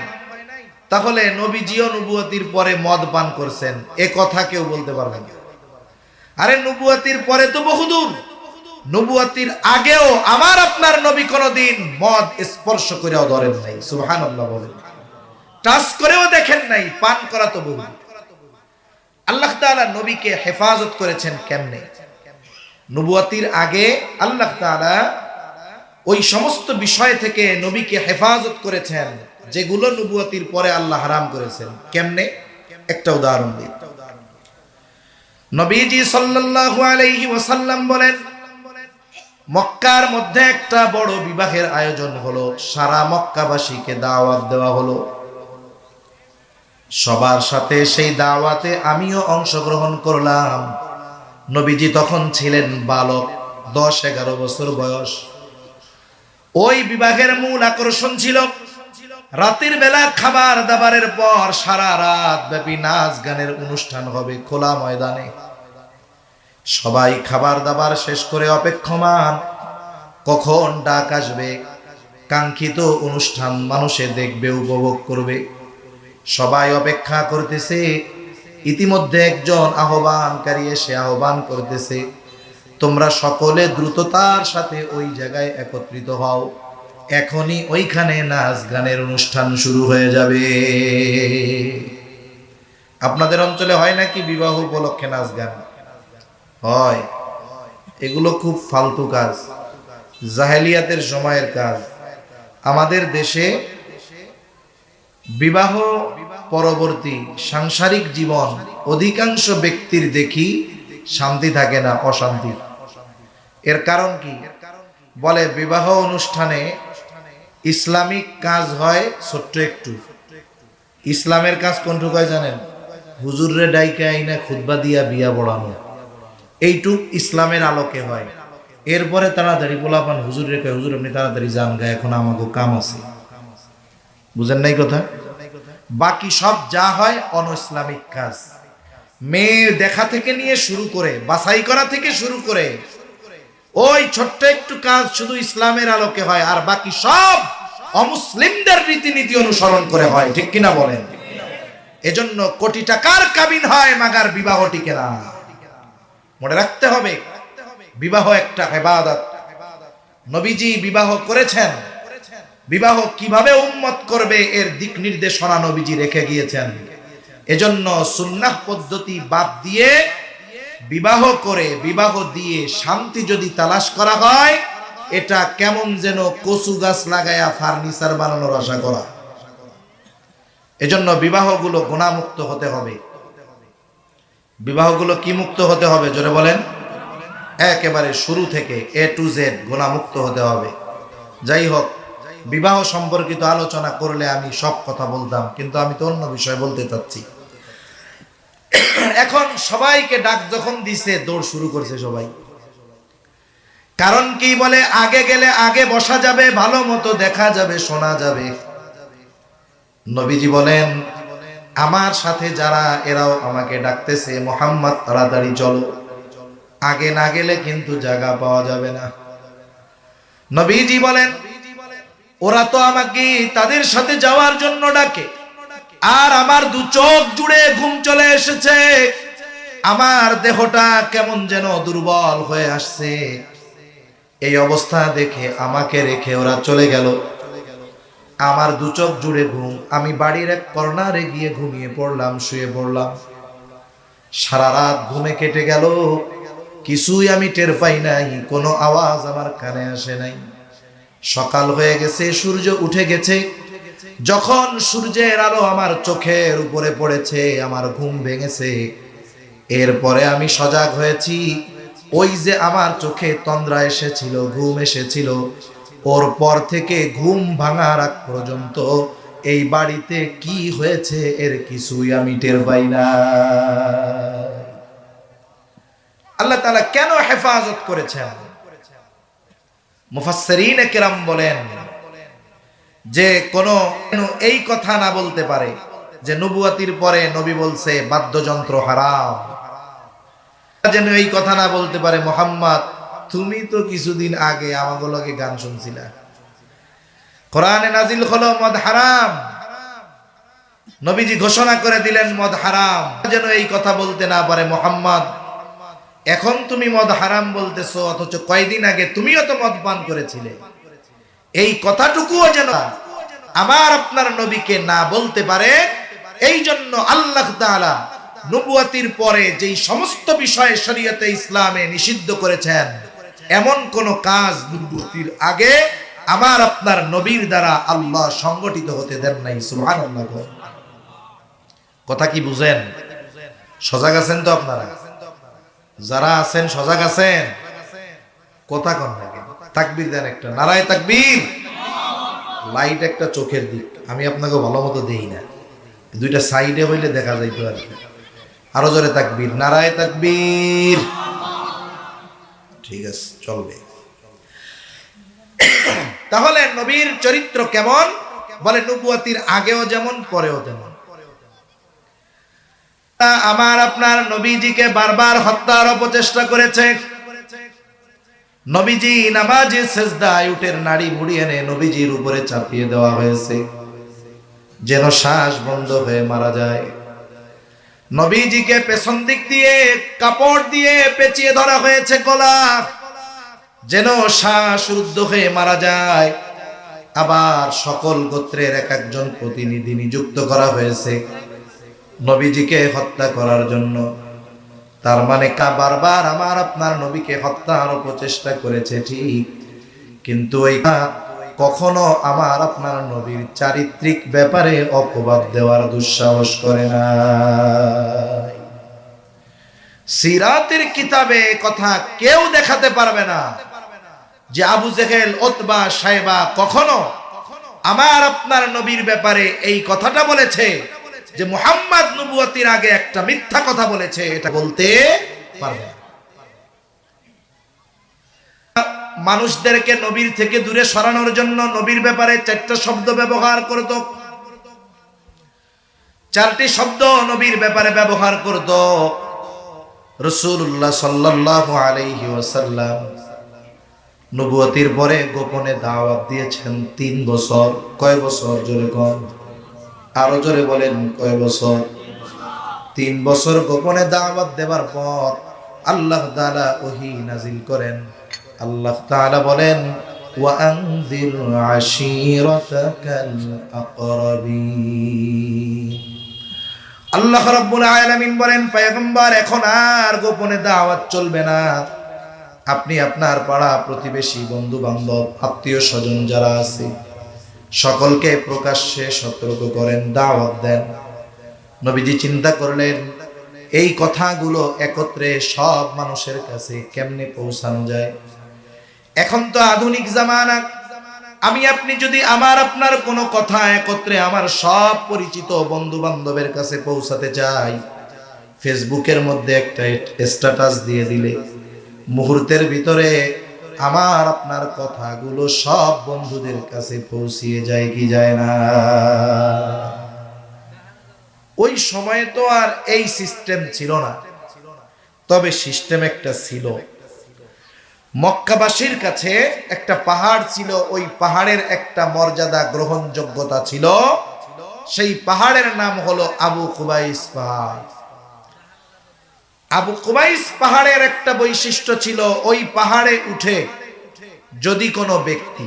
তাহলে নবীজিও নবুয়াতির পরে মদ পান করছেন, এ কথা কেউ বলতে পারবে না। আরে নবুয়াতির পরে তো বহুদূর, নবুয়াতির আগেও আমার আপনার নবী কোনদিন মদ স্পর্শ করেও ধরেন নাই, সুবহানাল্লাহ বলেন, টাচ করেও দেখেন নাই, পান করা তো বহু। আল্লাহ তাআলা নবীকে হেফাজত করেছেন কেমনে? নবুয়াতির আগে আল্লাহ তাআলা ওই সমস্ত বিষয় থেকে নবীকে হেফাজত করেছেন যেগুলো নবুয়াতির পরে আল্লাহ হারাম করেছেন। কেমনে? একটা উদাহরণ দিই। নবীজি সাল্লাল্লাহু আলাইহি ওয়াসাল্লাম বলেন, মক্কার মধ্যে একটা বড় বিবাহের আয়োজন হলো, সারা মক্কাবাসীকে দাওয়াত দেওয়া হলো। সবার সাথে সেই দাওয়াতে আমিও অংশগ্রহণ করলাম। নবীজি তখন ছিলেন বালক, 10-11 বছর বয়স। ওই বিবাহের মূল আকর্ষণ ছিল রাতের বেলা খাবার দাবারের পর সারা রাত ব্যাপী নাচ গানের অনুষ্ঠান হবে খোলা ময়দানে। সবাই খাবার দাবার শেষ করে অপেক্ষমান, কখন ডাক আসবে, কাঙ্ক্ষিত অনুষ্ঠান মানুষে দেখবে, উপভোগ করবে। সবাই অপেক্ষা করতেছে। ইতিমধ্যে একজন আহ্বানকারী এসে আহ্বান করতেছে, তোমরা সকলে দ্রুততার সাথে ওই জায়গায় একত্রিত হও, এখনই ওইখানে নাচ গানের অনুষ্ঠান শুরু হয়ে যাবে। আপনাদের অঞ্চলে হয় নাকি বিবাহ উপলক্ষে নাচ গান? হয়। এগুলো খুব ফালতু কাজ, জাহেলিয়াতের সময়ের কাজ। আমাদের দেশে বিবাহ পরবর্তী সাংসারিক জীবন অধিকাংশ ব্যক্তির দেখি শান্তি থাকে না, অশান্তি। এর কারণ কি? বলে বিবাহ অনুষ্ঠানে ইসলামিক কাজ হয় ছোট্ট একটু। ইসলামের কাজ কোনটুকু হয় জানেন? হুজুররে ডাইকে আইনা খুতবা দিয়া বিয়া পড়ানো, এইটুক ইসলামের আলোকে হয়। এরপরে তাড়াতাড়ি পোলাপান হুজুর রেখে, হুজুর আপনি তাড়াতাড়ি যান গা, এখন আমাকে কাম আছে। বুঝেন নাই কথা? বাকি সব যা হয় অন ইসলামিক কাজ। মেয়ে দেখা থেকে নিয়ে শুরু করে, বাছাই করা থেকে শুরু করে, ওই ছোট্ট একটু কাজ শুধু ইসলামের আলোকে হয়, আর বাকি সব অমুসলিমদের রীতিনীতি অনুসরণ করে হয়। ঠিক কিনা বলেন? এজন্য কোটি টাকার কাবিন হয়, মাগার বিবাহ টিকে না। মনে রাখতে হবে, বিবাহ একটা ইবাদত। নবীজি বিবাহ করেছেন, বিবাহ কিভাবে উম্মত করবে এর দিক নির্দেশনা নবীজি রেখে গিয়েছেন। এজন্য সুন্নাহ পদ্ধতি বাদ দিয়ে বিবাহ করে, বিবাহ দিয়ে শান্তি যদি তালাশ করা হয়, এটা কেমন যেন কচু গাছ লাগায়া ফার্নিচার বানানোর আশা করা। এজন্য বিবাহগুলো গুনাহমুক্ত হতে হবে। বিবাহগুলো কি মুক্ত হতে হবে? জোরে বলেন। একেবারে শুরু থেকে A to Z গুনাহমুক্ত হতে হবে। যাই হোক, বিবাহ সম্পর্কিত আলোচনা করলে আমি সব কথা বলতাম, কিন্তু আমি তো অন্য বিষয় বলতে চাচ্ছি। এখন সবাইকে ডাক যখন দিছে, দৌড় শুরু করছে সবাই। কারণ কি? বলে আগে গেলে আগে বসা যাবে, ভালো মতো দেখা যাবে, শোনা যাবে। নবীজি বলেন, আমার সাথে যারা, এরাও আমাকে ডাকতেছে, মুহাম্মদ তাড়াতাড়ি চলো, আগে না গেলে কিন্তু জায়গা পাওয়া যাবে না। নবীজি বলেন, ওরা তো আমাকে তাদের সাথে যাওয়ার জন্য ডাকে, আর আমার দু চোখ জুড়ে ঘুম চলে এসেছে, আমার দেহটা কেমন যেন দুর্বল হয়ে আসছে। এই অবস্থা দেখে আমাকে রেখে ওরা চলে গেল। আমার দু চোখ জুড়ে ঘুম। আমি বাড়ির এক কর্নারে গিয়ে ঘুমিয়ে পড়লাম, শুয়ে পড়লাম। সারা রাত ঘুমে কেটে গেল, কিছুই আমি টের পাই নাই, কোনো আওয়াজ আমার কানে আসে নাই। সকাল হয়ে গেছে, সূর্য উঠে গেছে। যখন সূর্যের আলো আমার চোখের উপরে পড়েছে, আমার ঘুম ভেঙেছে। এরপরে আমি সজাগ হয়েছি, ওই যে আমার চোখে তন্দ্রা এসেছিল, ঘুম এসেছিল, ওর পর থেকে ঘুম ভাঙার আগ পর্যন্ত এই বাড়িতে কি হয়েছে এর কিছুই আমি টের পাই না। আল্লাহ তাআলা কেন হেফাজত করেছেন? মুফাসসিরিন কেরাম বলেন যে কোন এই কথা না বলতে পারে যে নবুয়তির পরে নবী বলছে বাদ্যযন্ত্র হারাম, যেন এই কথা না বলতে পারে মুহাম্মদ তুমি তো কিছুদিন আগে আমাদের লগে গান শুনছিলা, কোরআনে নাজিল হলো মদ হারাম, নবীজি ঘোষণা করে দিলেন মদ হারাম, যেন এই কথা বলতে না পারে মুহাম্মদ এখন তুমি মদ হারাম বলতেছো, অথচ কয়দিন আগে তুমিও তো মদ পান করেছিলে। এই কথাটুকুও যেন আমার আপনার নবীকে না বলতে পারে। এই জন্য আল্লাহ তাআলা নবুয়তির পরে যেই সমস্ত বিষয়ে শরীয়তে ইসলামে নিষিদ্ধ করেছেন, এমন কোন কাজ নবুয়তির আগে আমার আপনার নবীর দ্বারা আল্লাহ সংগঠিত হতে দেন নাই। সুবহানাল্লাহ। কথা কি বুঝেন? সজাগ আছেন তো আপনারা? যারা আছেন সজাগ আছেন? কথা কন লাগে, তাকবীর দেন একটা, নারায়ে তাকবীর। লাইট একটা চোখের দিক, আমি আপনাকে ভালো মতো দেই না, দুইটা সাইডে হইলে দেখা যাইতো আর কি। আরো জোরে তাকবীর, নারায়ে তাকবীর। ঠিক আছে, চলবে। তাহলে নবীর চরিত্র কেমন? বলে নবুয়তির আগেও যেমন পরেও তেমন। আমার আপনার নবীজিকে বারবার হত্যার অপচেষ্টা করেছে। নবীজি নামাজে সেজদায় উটের নাড়ি মুড়ি এনে নবীজির উপরে চাপিয়ে দেওয়া হয়েছে, যেন শ্বাস বন্ধ হয়ে মারা যায়। নবীজিকে পেছন দিক দিয়ে কাপড় দিয়ে পেঁচিয়ে ধরা হয়েছে গলা, যেন শ্বাস রুদ্ধ হয়ে মারা যায়। আবার সকল গোত্রের এক একজন প্রতিনিধি নিযুক্ত করা হয়েছে নবীজিকে হত্যা করার জন্য। তার মানে বারবার আমার আপনার নবীকে হত্যার প্রচেষ্টা করেছে ঠিক, কিন্তু এই কখনো আমার আপনার নবীর চারিত্রিক ব্যাপারে অপবাদ দেওয়ার দুঃসাহস করে না। সিরাতের কিতাবে কথা কেউ দেখাতে পারবে না যে আবু জেহেল, উতবা, শায়বা কখনো আমার আপনার নবীর ব্যাপারে এই কথাটা বলেছে যে মুহাম্মদ নবুয়তির আগে একটা মিথ্যা কথা বলেছে, এটা বলতে পারবে না। মানুষদেরকে নবীর থেকে দূরে সরানোর জন্য নবীর ব্যাপারে চারটা শব্দ ব্যবহার করত, চারটি শব্দ নবীর ব্যাপারে ব্যবহার করত। রাসূলুল্লাহ সাল্লাল্লাহু আলাইহি ওয়াসাল্লাম নবুয়তির পরে গোপনে দাওয়াত দিয়েছেন 3 বছর। কয় বছর? জোরে কোন, আরো জোরে বলেন, কয় বছর? 3 বছর গোপনে দাওয়াত দেবার পর আল্লাহ তাআলা ওহী নাজিল করেন। আল্লাহ তাআলা বলেন ওয়া আনযির আশীরাতাকাল আকরাবিন। আল্লাহ রাব্বুল আলামিন বলেন পয়গম্বর এখন আর গোপনে দাওয়াত চলবে না, আপনি আপনার পাড়া প্রতিবেশী, বন্ধু বান্ধব, আত্মীয় স্বজন যারা আছে সকলকে প্রকাশ্যে সতর্ক করেন, দাওয়াত দেন। নবীজি চিন্তা করলেন এই কথাগুলো একত্রে সব মানুষের কাছে কেমনে পৌঁছানো যায়। এখন তো আধুনিক জামানা, আমি আপনি যদি আমার আপনার কোনো কথা একত্রে আমার সব পরিচিত বন্ধু বান্ধবের কাছে পৌঁছাতে চাই, ফেসবুকের মধ্যে একটা স্ট্যাটাস দিয়ে দিলে মুহূর্তের ভিতরে আমার আপনার কথাগুলো সব বন্ধুদের কাছে পৌঁছিয়ে যায় কি যায় না? ওই সময়ে তো আর এই সিস্টেম ছিল না, তবে সিস্টেম একটা ছিল। মক্কাবাসীর কাছে একটা পাহাড় ছিল, ওই পাহাড়ের একটা মর্যাদা গ্রহণযোগ্যতা ছিল। সেই পাহাড়ের নাম হলো আবু কুবাইস পাহাড়। আবু কুবাইস পাহাড়ের একটা বৈশিষ্ট্য ছিল, ওই পাহাড়ে উঠে যদি কোনো ব্যক্তি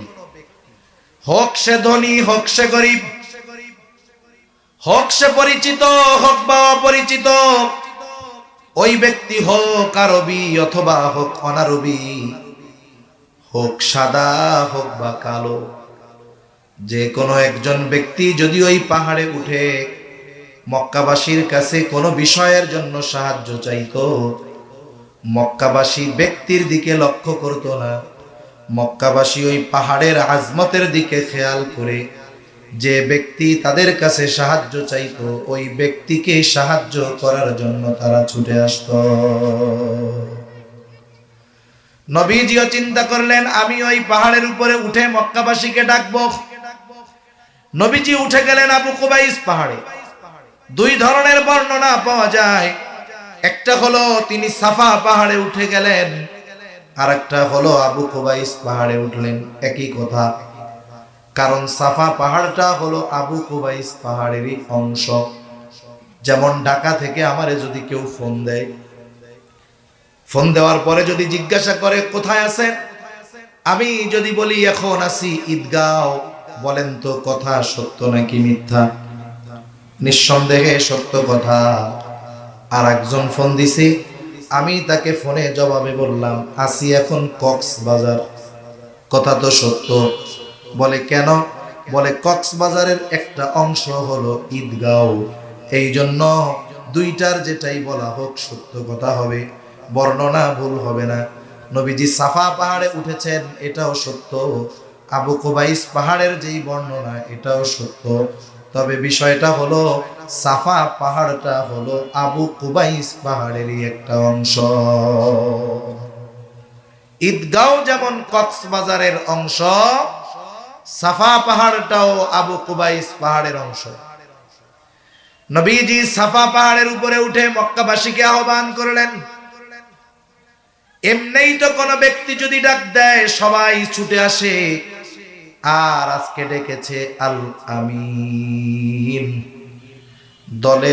হোক সে ধনী, হোক সে গরিব, হোক সে পরিচিত, হোক বা অপরিচিত, ওই ব্যক্তি হোক আরবি অথবা হোক অনারবি, হোক সাদা হোক বা কালো, যে কোনো একজন ব্যক্তি যদি ওই পাহাড়ে উঠে মক্কাবাসীর কাছে কোনো বিষয়ের জন্য সাহায্য চাইতো, মক্কাবাসী ব্যক্তির দিকে লক্ষ্য করত না, মক্কাবাসী ওই পাহাড়ের আজমতের দিকে খেয়াল করে যে ব্যক্তি তাদের কাছে সাহায্য চাইতো ওই ব্যক্তিকে সাহায্য করার জন্য তারা ছুটে আসতো। নবীজিও চিন্তা করলেন আমি ওই পাহাড়ের উপরে উঠে মক্কাবাসীকে ডাকবো। নবীজি উঠে গেলেন আবু কুবাইস পাহাড়ে। দুই ধরনের বর্ণনা পাওয়া যায়, একটা হলো তিনি সাফা পাহাড়ে উঠে গেলেন, আর একটা হলো আবু কুবাইস পাহাড়ে উঠলেন। একই কথা, কারণ সাফা পাহাড়টা হলো আবু কুবাইস পাহাড়েরই অংশ। যেমন ঢাকা থেকে আমারে যদি কেউ ফোন দেয়, ফোন দেওয়ার পরে যদি জিজ্ঞাসা করে কোথায় আছেন, আমি যদি বলি এখন আছি ঈদগাঁও, বলেন তো কথা সত্য নাকি মিথ্যা? নিঃসন্দেহে সত্য কথা। আর একজন ফোন দিছি, আমি তাকে ফোনে জবাবে বললাম আছি এখন কক্সবাজার, কথা তো সত্য। বলে কেন? বলে কক্সবাজারের একটা অংশ হলো ঈদগাঁও, এই জন্য দুইটার যেটাই বলা হোক সত্য কথা হবে, বর্ণনা ভুল হবে না। নবীজি সাফা পাহাড়ে উঠেছেন এটাও সত্য, আবু কুবাইস পাহাড়ের যেই বর্ণনা এটাও সত্য। তবে বিষয়টা হলো সাফা পাহাড়টা হলো আবু কুবাইস পাহাড়েরই একটা অংশ। ঈদগাঁও যেমন কক্সবাজারের অংশ, সাফা পাহাড়টাও আবু কুবাইস পাহাড়ের অংশ। নবীজি সাফা পাহাড়ের উপরে উঠে মক্কাবাসীকে আহ্বান করলেন। এমনিই তো কোনো ব্যক্তি যদি ডাক দেয় সবাই ছুটে আসে, আর আজকে ডেকেছে আল আমিন। দলে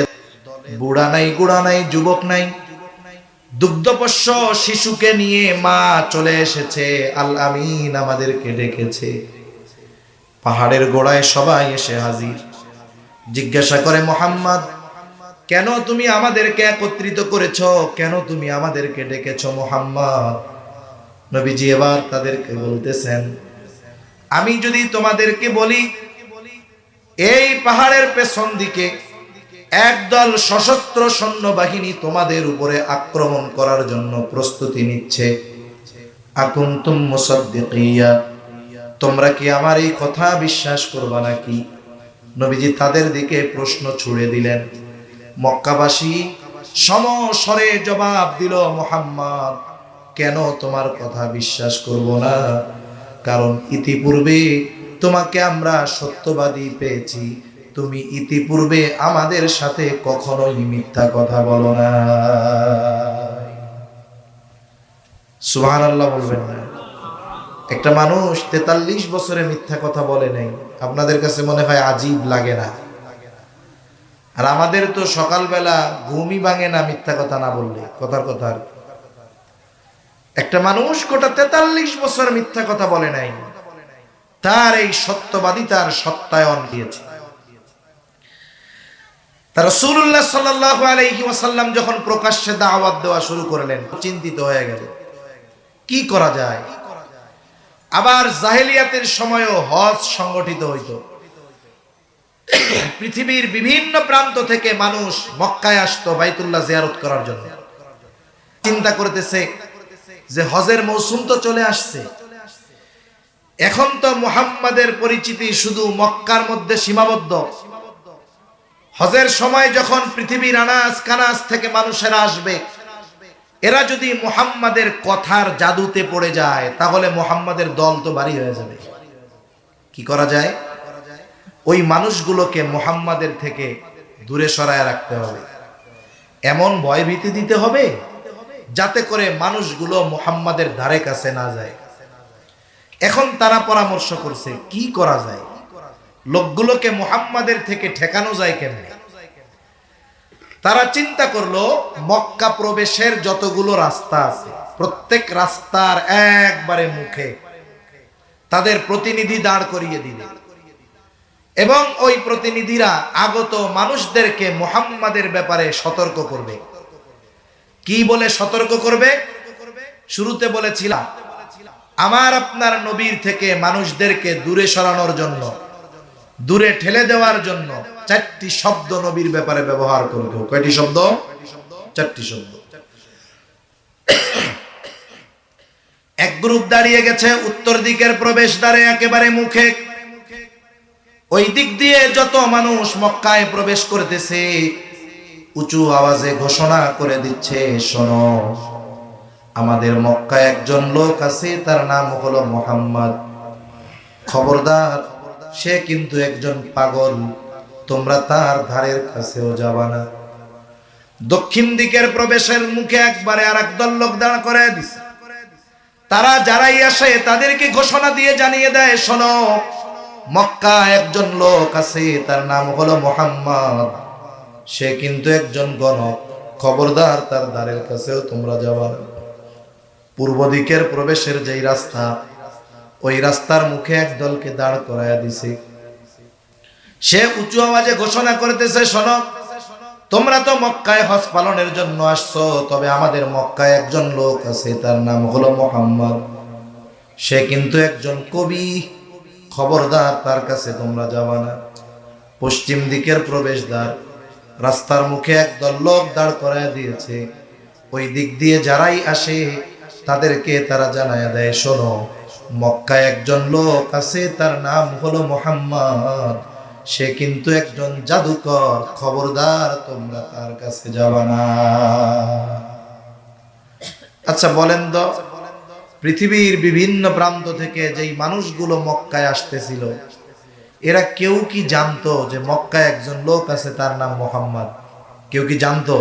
বুড়া নাই, গুড়া নাই, যুবক নাই, দুগ্ধপোষ্য শিশুকে নিয়ে মা চলে এসেছে, আল আমিন আমাদেরকে ডেকেছে। পাহাড়ের গোড়ায় সবাই এসে হাজির। জিজ্ঞাসা করে মুহাম্মদ, কেন তুমি আমাদেরকে একত্রিত করেছো? কেন তুমি আমাদেরকে ডেকেছো মুহাম্মদ? নবীজি এবার তাদেরকে বলতেছেন, আমি যদি তোমাদেরকে বলি এই পাহাড়ের পেছন দিকে একদল সশস্ত্র সৈন্যবাহিনী তোমাদের উপরে আক্রমণ করার জন্য প্রস্তুতি নিচ্ছে, আকুনতুম মুসাদ্দিকিয়া, তোমরা কি আমার এই কথা বিশ্বাস করবা নাকি? নবীজি তাদের দিকে প্রশ্ন ছুড়ে দিলেন। মক্কাবাসী সমস্বরে জবাব দিল, মুহাম্মদ কেন তোমার কথা বিশ্বাস করব না? কারণ ইতিপূর্বে তোমাকে আমরা সত্যবাদী পেয়েছি, তুমি ইতিপূর্বে আমাদের সাথে কখনোই মিথ্যা কথা বলো না। সুবহানাল্লাহ বলবেন না? একটা মানুষ 43 বছরে মিথ্যা কথা বলে নাই, আপনাদের কাছে মনে হয় আজীব লাগে না? আর আমাদের তো সকালবেলা ঘুমই ভাঙে না মিথ্যা কথা না বললে, কথার কথা। একটা মানুষ গোটা 43 বছর মিথ্যা কথা বলে নাই, তার এই সত্যবাদিতার সত্যায়ন দিয়েছে। রাসূলুল্লাহ সাল্লাল্লাহু আলাইহি ওয়াসাল্লাম যখন প্রকাশ্যে দাওয়াত দেওয়া শুরু করলেন, চিন্তিত হয়ে গেল কি করা যায়। আবার জাহেলিয়াতের সময়ও হজ সংগঠিত হইত, পৃথিবীর বিভিন্ন প্রান্ত থেকে মানুষ মক্কায় আসতো বাইতুল্লাহ জিয়ারত করার জন্য। চিন্তা করতেছে যে হজের মৌসুম তো চলে আসছে, এখন তো মুহাম্মাদের পরিচিতি শুধু মক্কার মধ্যে সীমাবদ্ধ। হজের সময় যখন পৃথিবীর আনাজ কানাজ থেকে মানুষেরা আসবে, এরা যদি মুহাম্মাদের কথার জাদুতে পড়ে যায় তাহলে মুহাম্মাদের দল তো ভারী হয়ে যাবে। কি করা যায়? ওই মানুষগুলোকে মুহাম্মাদের থেকে দূরে সরায় রাখতে হবে, এমন ভয়ভীতি দিতে হবে যাতে করে মানুষগুলো মুহাম্মাদের ধারে কাছে না যায়। এখন তারা পরামর্শ করছে কি করা যায়, লোকগুলোকে মুহাম্মাদের থেকে ঠেকানো যায় কেমনে। তারা চিন্তা করলো মক্কা প্রবেশের যতগুলো রাস্তা আছে প্রত্যেক রাস্তার একবারে মুখে তাদের প্রতিনিধি দাঁড় করিয়ে দিবে এবং ওই প্রতিনিধিরা আগত মানুষদেরকে মুহাম্মাদের ব্যাপারে সতর্ক করবে। কি বলে সতর্ক করবে? শুরুতে বলেছিলাম আমার আপনার নবীর থেকে মানুষদেরকে দূরে সরানোর জন্য, দূরে ঠেলে দেওয়ার জন্য 4টি শব্দ নবীর ব্যাপারে ব্যবহার করবে। কয়টি শব্দ? 4টি শব্দ। এক গ্রুপ দাঁড়িয়ে গেছে উত্তর দিকের প্রবেশদ্বারে একেবারে মুখে। ওই দিক দিয়ে যত মানুষ মক্কায় প্রবেশ করতেছে উঁচু আওয়াজে ঘোষণা করে দিচ্ছে, শোনো, আমাদের মক্কায় একজন লোক আছে, তার নাম হলো মুহাম্মদ। খবরদার, সে কিন্তু একজন পাগল, তোমরা তার ধারের কাছেও যাবা না। দক্ষিণ দিকের প্রবেশের মুখে একবারে আর একদল লোক দাঁড় করে দিছে। তারা যারাই আসে তাদেরকে ঘোষণা দিয়ে জানিয়ে দেয়, শোনো, মক্কা একজন লোক আছে, তার নাম হলো মুহাম্মদ, সে কিন্তু একজন গণক, খবরদার তার দ্বারের কাছেও তোমরা যাবা না। পূর্ব দিকের প্রবেশের যেই রাস্তা, ওই রাস্তার মুখে একদলকে দাঁড় করায়া দিছে। সে উঁচু আওয়াজে ঘোষণা করতেছে, শোনো, তোমরা তো মক্কায় হজ পালনের জন্য আসছো, তবে আমাদের মক্কায় একজন লোক আছে, তার নাম হলো মুহাম্মদ, সে কিন্তু একজন কবি, খবরদার তার কাছে তোমরা যাবা না। পশ্চিম দিকের প্রবেশদ্বার, রাস্তার মুখে একদল লোক দাঁড় করায় দিয়েছে। ওই দিক দিয়ে যারাই আসে তাদেরকে তারা জানায়া দেয়, শোনো, মক্কায় একজন লোক আছে, তার নাম হলো মুহাম্মদ, সে কিন্তু একজন জাদুকর, খবরদার তোমরা তার কাছে যাবা না। আচ্ছা বলেন তো, পৃথিবীর বিভিন্ন প্রান্ত থেকে যেই মানুষগুলো মক্কায় আসতেছিল, এরা কেউ কি জানতো যে মক্কায় একজন লোক আছে তার নাম মুহাম্মদ? কেউ কি জানতো?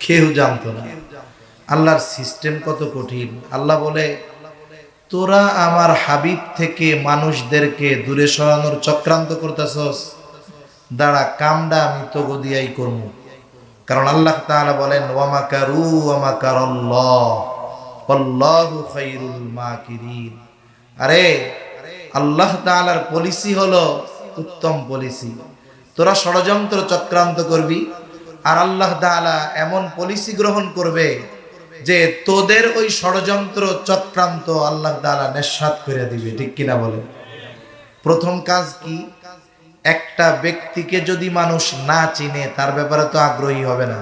কেউ জানতো না। আল্লাহর সিস্টেম কত কঠিন। আল্লাহ বলে, তোরা আমার হাবিব থেকে মানুষদেরকে দূরে সরানোর চক্রান্ত করতেছস, দাঁড়া, কামডা আমি তোগো দিয়াই করব। কারণ আল্লাহ তাআলা বলেন, ওয়া মাকারু ওয়া মাকারাল্লাহ আল্লাহু খায়রুল মাকিরিন। আরে আল্লাহ তাআলার পলিসি হলো উত্তম পলিসি। তোরা ষড়যন্ত্র চক্রান্ত করবি, আর আল্লাহ তাআলা এমন পলিসি গ্রহণ করবে যে তোদের ওই ষড়যন্ত্র চক্রান্ত আল্লাহ তাআলা নিঃসাত করে দিবে। ঠিক কিনা বলে? প্রথম কাজ কি? একটা ব্যক্তিকে যদি মানুষ না চিনে তার ব্যাপারে তো আগ্রহী হবে না।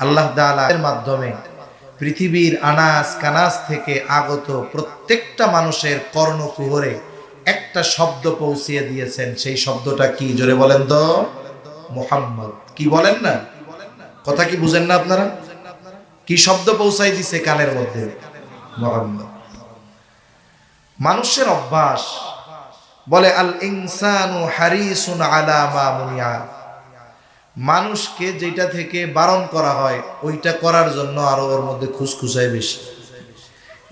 আল্লাহ তাআলা এর মাধ্যমে পৃথিবীর আনাস কানাস থেকে আগত প্রত্যেকটা মানুষের কর্ণকুহরে একটা শব্দ পৌঁছিয়ে দিয়েছেন। সেই শব্দটা কি? জোরে বলেন তো। মুহাম্মদ। কি বলেন না? কথা কি বুঝেন না আপনারা? কি শব্দ পৌঁছাই দিছে কানের মধ্যে? মুহাম্মদ। মানুষের অভ্যাস, বলে আল ইনসানু হারিসুন আলা মা মুনিয়া, মানুষকে যেটা থেকে বারণ করা হয় ওইটা করার জন্য আরো ওর মধ্যে খুসখুসাই বেশি।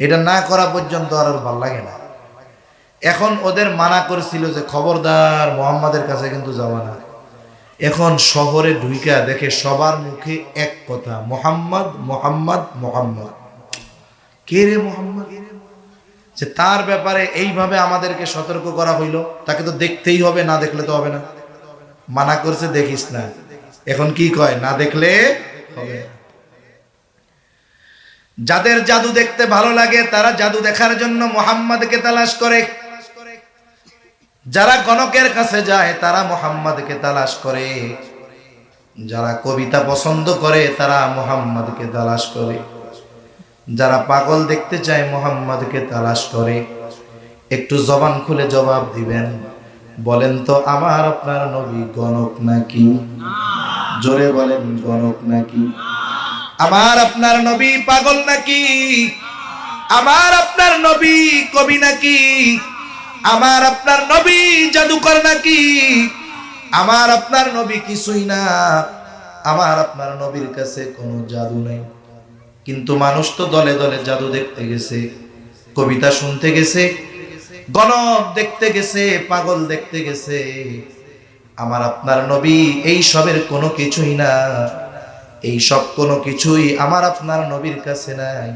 এটা না করা পর্যন্ত আর ভালো লাগে না। এখন ওদের মানা করেছিল যে খবরদার মুহাম্মাদের কাছে কিন্তু যাওয়া না। এখন শহরে ঢুইকা দেখে সবার মুখে এক কথা, মুহাম্মদ মুহাম্মদ মুহাম্মদ। কে রে মুহাম্মদ? যে তার ব্যাপারে এইভাবে আমাদেরকে সতর্ক করা হইল, তাকে তো দেখতেই হবে, না দেখলে তো হবে না। মানা করছে দেখিস না, এখন কি কয়? না দেখলে হবে। যাদের জাদু দেখতে ভালো লাগে তারা জাদু দেখার জন্য মুহাম্মদকে তালাশ করে। যারা গণকের কাছে যায় তারা মুহাম্মদকে তালাশ করে। যারা কবিতা পছন্দ করে তারা মুহাম্মদকে তালাশ করে। যারা পাগল দেখতে চায় মুহাম্মদকে তালাশ করে। একটু জবান খুলে জবাব দিবেন, বলেন তো আমার আপনার নবী গণক নাকি? জোরে বলেন, গণক নাকি? আমার আপনার নবী পাগল নাকি? আমার আপনার নবী কবি নাকি? আমার আপনার নবী জাদুকর নাকি? আমার আপনার নবী কিছুই না। আমার আপনার নবীর কাছে কোনো জাদু নেই। কিন্তু মানুষ তো দলে দলে জাদু দেখতে গেছে, কবিতা শুনতে গেছে, গণক দেখতে গেছে, পাগল দেখতে গেছে। আমার আপনার নবী এই সবের কোনো কিছুই না। এই সব কোনো কিছুই আমার আপনার নবীর কাছে নাই।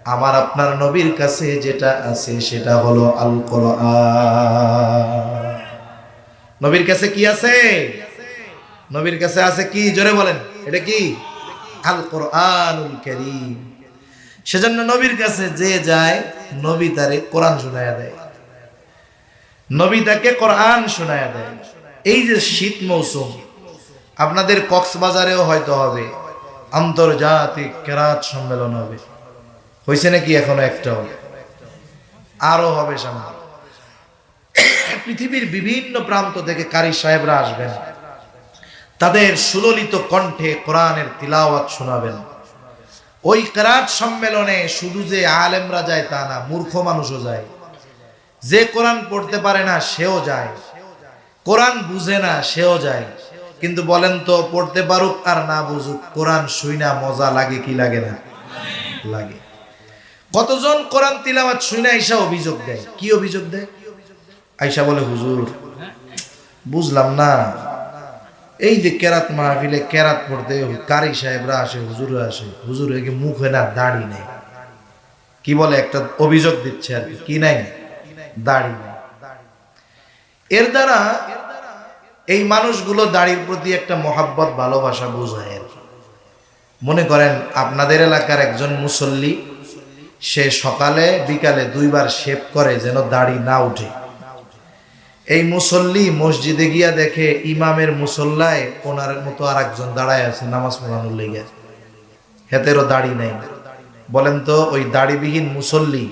আমার আপনার নবীর কাছে যেটা আছে সেটা হলো আল কোরআন। নবীর কাছে কি আছে? নবীর কাছে আছে কি? জোরে বলেন, এটা কি? আল কোরআনুল কারীম। সেজন্য নবীর কাছে যে যায়, নবী তারে কোরআন শোনায়া দেয়, নবী তাকে কোরআন শোনায়া দেয়। এই যে শীত মৌসুম, আপনাদের কক্সবাজারেও হয়তো হবে আন্তর্জাতিক কেরাত সম্মেলন হবে। হয়েছে নাকি? এখনো একটাও, আরো হবে সামনে। পৃথিবীর বিভিন্ন প্রান্ত থেকে কারি সাহেবরা আসবেন, তাদের সুললিত কণ্ঠে কোরআনের তিলাওয়াত শোনাবেন। ওই কেরাত সম্মেলনে শুধু যে আলেমরা যায় তা না, মূর্খ মানুষও যায়। যে কোরআন পড়তে পারে না সেও যায়, কোরআন বুঝে না সেও যায়। কিন্তু বলেন তো, পড়তে পারুক আর না বুঝুক, কোরআন শুইনা মজা লাগে কি লাগে না? লাগে। কতজন কোরআন তিলাওয়াত শুইনা আইসা অভিযোগ দেয়। কি অভিযোগ দেয়? আইসা বলে, হুজুর বুঝলাম না, এই যে কেরাত মাহফিলে কেরাত পড়তে কারি সাহেবরা আসে, হুজুররা আসে, হুজুর একে মুখে না দাড়ি নেই। কি বলে? একটা অভিযোগ দিচ্ছে আর কি নাই? দাড়ি নেই। এর দ্বারা এই মানুষগুলো দাড়ির প্রতি একটা মহাব্বত, ভালোবাসা বোঝায়। মনে করেন আপনাদের এলাকার একজন মুসল্লি, সে সকালে বিকালে 2 বার শেভ করে যেন দাড়ি না উঠে। এই মুসল্লি মসজিদে গিয়া দেখে ইমামের মুসল্লায় ওনার মতো আর একজন দাঁড়ায় আছে নামাজ পড়ানোর লেগে, হেতেরও দাড়ি নেই। বলেন তো, ওই দাড়িবিহীন মুসল্লি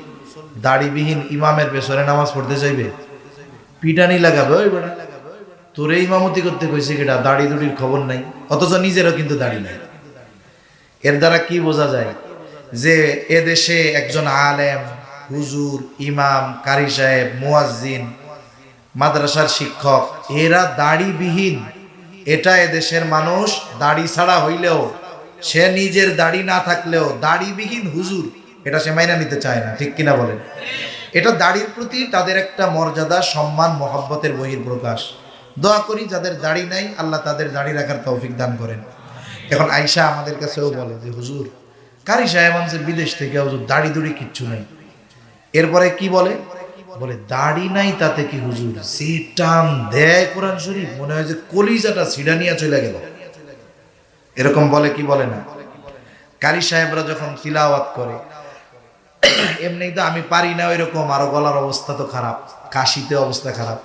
দাড়িবিহীন ইমামের পেছনে নামাজ পড়তে চাইবে? পিটানি লাগাবে। ওই বেটা, তোরে ইমামতি করতে কইছে কেটা? দাড়ি দুড়ির খবর নাই, অথচ নিজেরও কিন্তু দাড়ি নাই। এর দ্বারা কি বোঝা যায়? যে এদেশে একজন আলেম, হুজুর, ইমাম, কারি সাহেব, মুয়াজ্জিন, মাদ্রাসার শিক্ষক, এরা দাড়িবিহীন। এটা এদেশের মানুষ দাড়ি ছাড়া হইলেও, সে নিজের দাড়ি না থাকলেও দাড়িবিহীন হুজুর, এটা সে মাইনা নিতে চায় না। ঠিক কিনা বলেন? এটা দাড়ির প্রতি তাদের একটা মর্যাদা, সম্মান, মহব্বতের বহিঃপ্রকাশ। দোয়া করি যাদের দাড়ি নাই, আল্লাহ তাদের দাড়ি রাখার তৌফিক দান করেন। এখন আয়েশা আমাদের কাছেও বলে যে, হুজুর কারি সাহেব আনছে বিদেশ থেকে, হুজুর দাড়ি দুড়ি কিচ্ছু নাই। এরপরে কি বলে? বলে দাড়ি নাই তাতে কি হুজুর, সে টান দেয় কোরআন শরীফ, মনে হয় যে কলিজাটা ছিড়া নিয়ে চলে গেল। এরকম বলে কি বলে না? কারি সাহেবরা যখন তিলাওয়াত করে, এমনি তো আমি পারি না ওইরকম, আরো গলার অবস্থা তো খারাপ, কাশিতে অবস্থা খারাপ।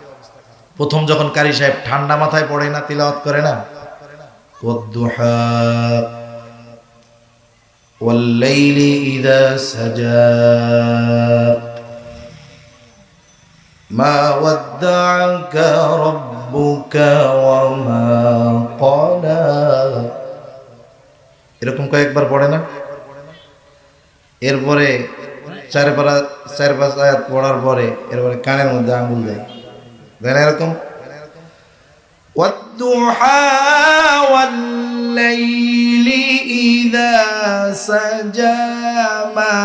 প্রথম যখন কারি সাহেব ঠান্ডা মাথায় পড়ে না, তিলাওয়াত করে না, ওয়াদ-দুহা ওয়াল-লাইলি ইযা সাজা মা ওয়াদ্দা'আকা রাব্বুকা ওয়া মা ক্বালা, এরকম কয়েকবার পড়ে না? এরপরে 4-5 আয়াত পড়ার পরে এরপরে কানের মধ্যে আঙ্গুল দেয়, দেয় না? এরকম ওয়াদ-দুহা ওয়াল-লাইলি ইযা সাজা মা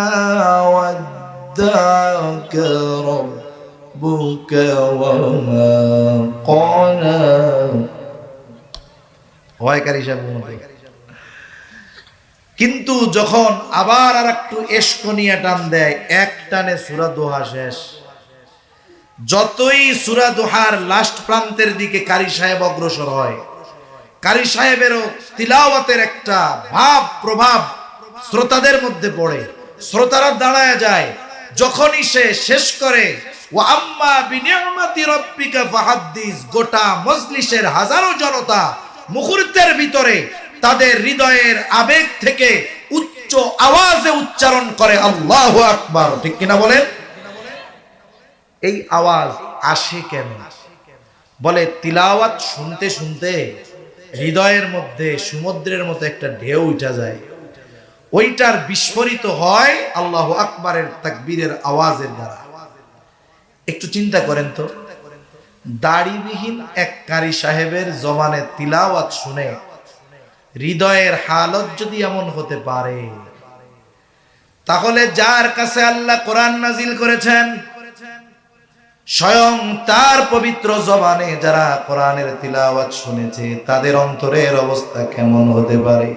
ওয়াদ্দা'আকা রাব্বুকা ওয়া মা ক্বালা। হয় কারি সাহেব মতে। কিন্তু যখন আবার আর একটু এসকনিয়া টান দেয়, এক টানে সূরা দোহা শেষ। যতই সূরা দোহার লাস্ট প্রান্তের দিকে কারি সাহেব অগ্রসর হয়, কারি সাহেবেরও তিলাওয়াতের একটা ভাব প্রভাব শ্রোতাদের মধ্যে পড়ে, শ্রোতারা দাঁড়ায় যায়। যখনই সে শেষ করে, ওয়া আম্মা বিনিআমাতি রাব্বিকা ফাহাদ্দিস, গোটা মজলিসের হাজারো জনতা মুহূর্তের ভিতরে তাদের হৃদয়ের আবেগ থেকে উচ্চ আওয়াজে উচ্চারণ করে আল্লাহু আকবার। ঠিক কিনা বলেন? এই আওয়াজ আসে কেন? বলে তিলাওয়াত শুনতে শুনতে হৃদয়ের মধ্যে সমুদ্রের মতো একটা ঢেউ উঠা যায়, ওইটার বিস্ফোরিত হয় আল্লাহু আকবারের তাকবীরের আওয়াজের দ্বারা। একটু চিন্তা করেন তো, দাড়িবিহীন এক কারি সাহেবের জবানে তিলাওয়াত শুনে হৃদয়ের হালত যদি এমন হতে পারে, তাহলে যার কাছে আল্লাহ কোরআন নাজিল করেছেন, স্বয়ং তার পবিত্র জবানে যারা কোরআনের তিলাওয়াত শুনেছে, তাদের অন্তরের অবস্থা কেমন হতে পারে?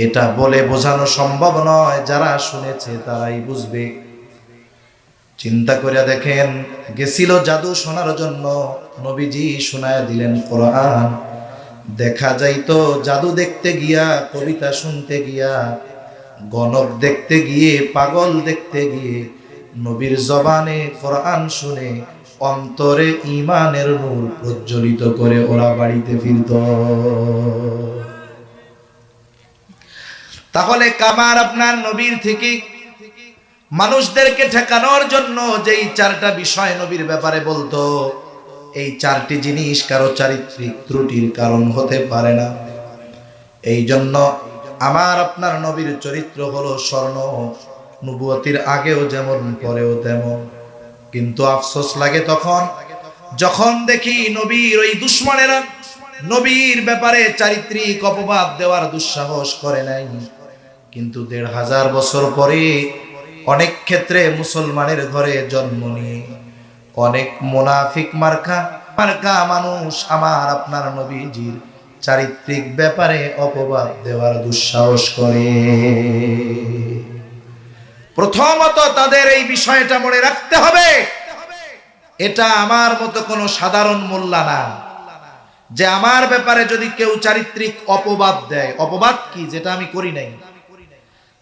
এটা বলে বোঝানো সম্ভব নয়, যারা শুনেছে তারাই বুঝবে। চিন্তা করে দেখেন, গেছিল জাদু শোনার জন্য, নবীজি শোনায় দিলেন কোরআন। দেখা যাইতো জাদু দেখতে গিয়া, কবিতা শুনতে গিয়া, গণক দেখতে গিয়ে, পাগল দেখতে গিয়ে, নবীর জবানে কোরআন শুনে অন্তরে ঈমানের নূর প্রজ্বলিত করে ওরা বাড়িতে ফিরত। তাহলে কামার আপনার নবীর থেকে মানুষদেরকে ঠেকানোর জন্য যেই চারটা বিষয় নবীর ব্যাপারে বলতো, এই চারটি জিনিস কারো চারিত্রিক ত্রুটির কারণ হতে পারে না। এই জন্য আমার আপনার নবীর চরিত্র হলো স্বর্ণ, নবুয়তির আগেও যেমন পরেও তেমন। কিন্তু আফসোস লাগে তখন যখন দেখি নবীর ওই দুশমনেরা নবীর ব্যাপারে চারিত্রিক অপবাদ দেওয়ার দুঃসাহস করে নাই। কিন্তু ১৫০০ বছর পরে অনেক ক্ষেত্রে মুসলমানের ঘরে জন্ম নিয়ে অনেক মুনাফিক মার্কা মানুষ আমার আপনার নবীজির চারিত্রিক ব্যাপারে অপবাদ দেওয়ার দুঃসাহস করে। প্রথমত তাদের এই বিষয়টা মনে রাখতে হবে, এটা আমার মতো কোনো সাধারণ মোল্লা না যে আমার ব্যাপারে যদি কেউ চারিত্রিক অপবাদ দেয়। অপবাদ কি? যেটা আমি করি নাই।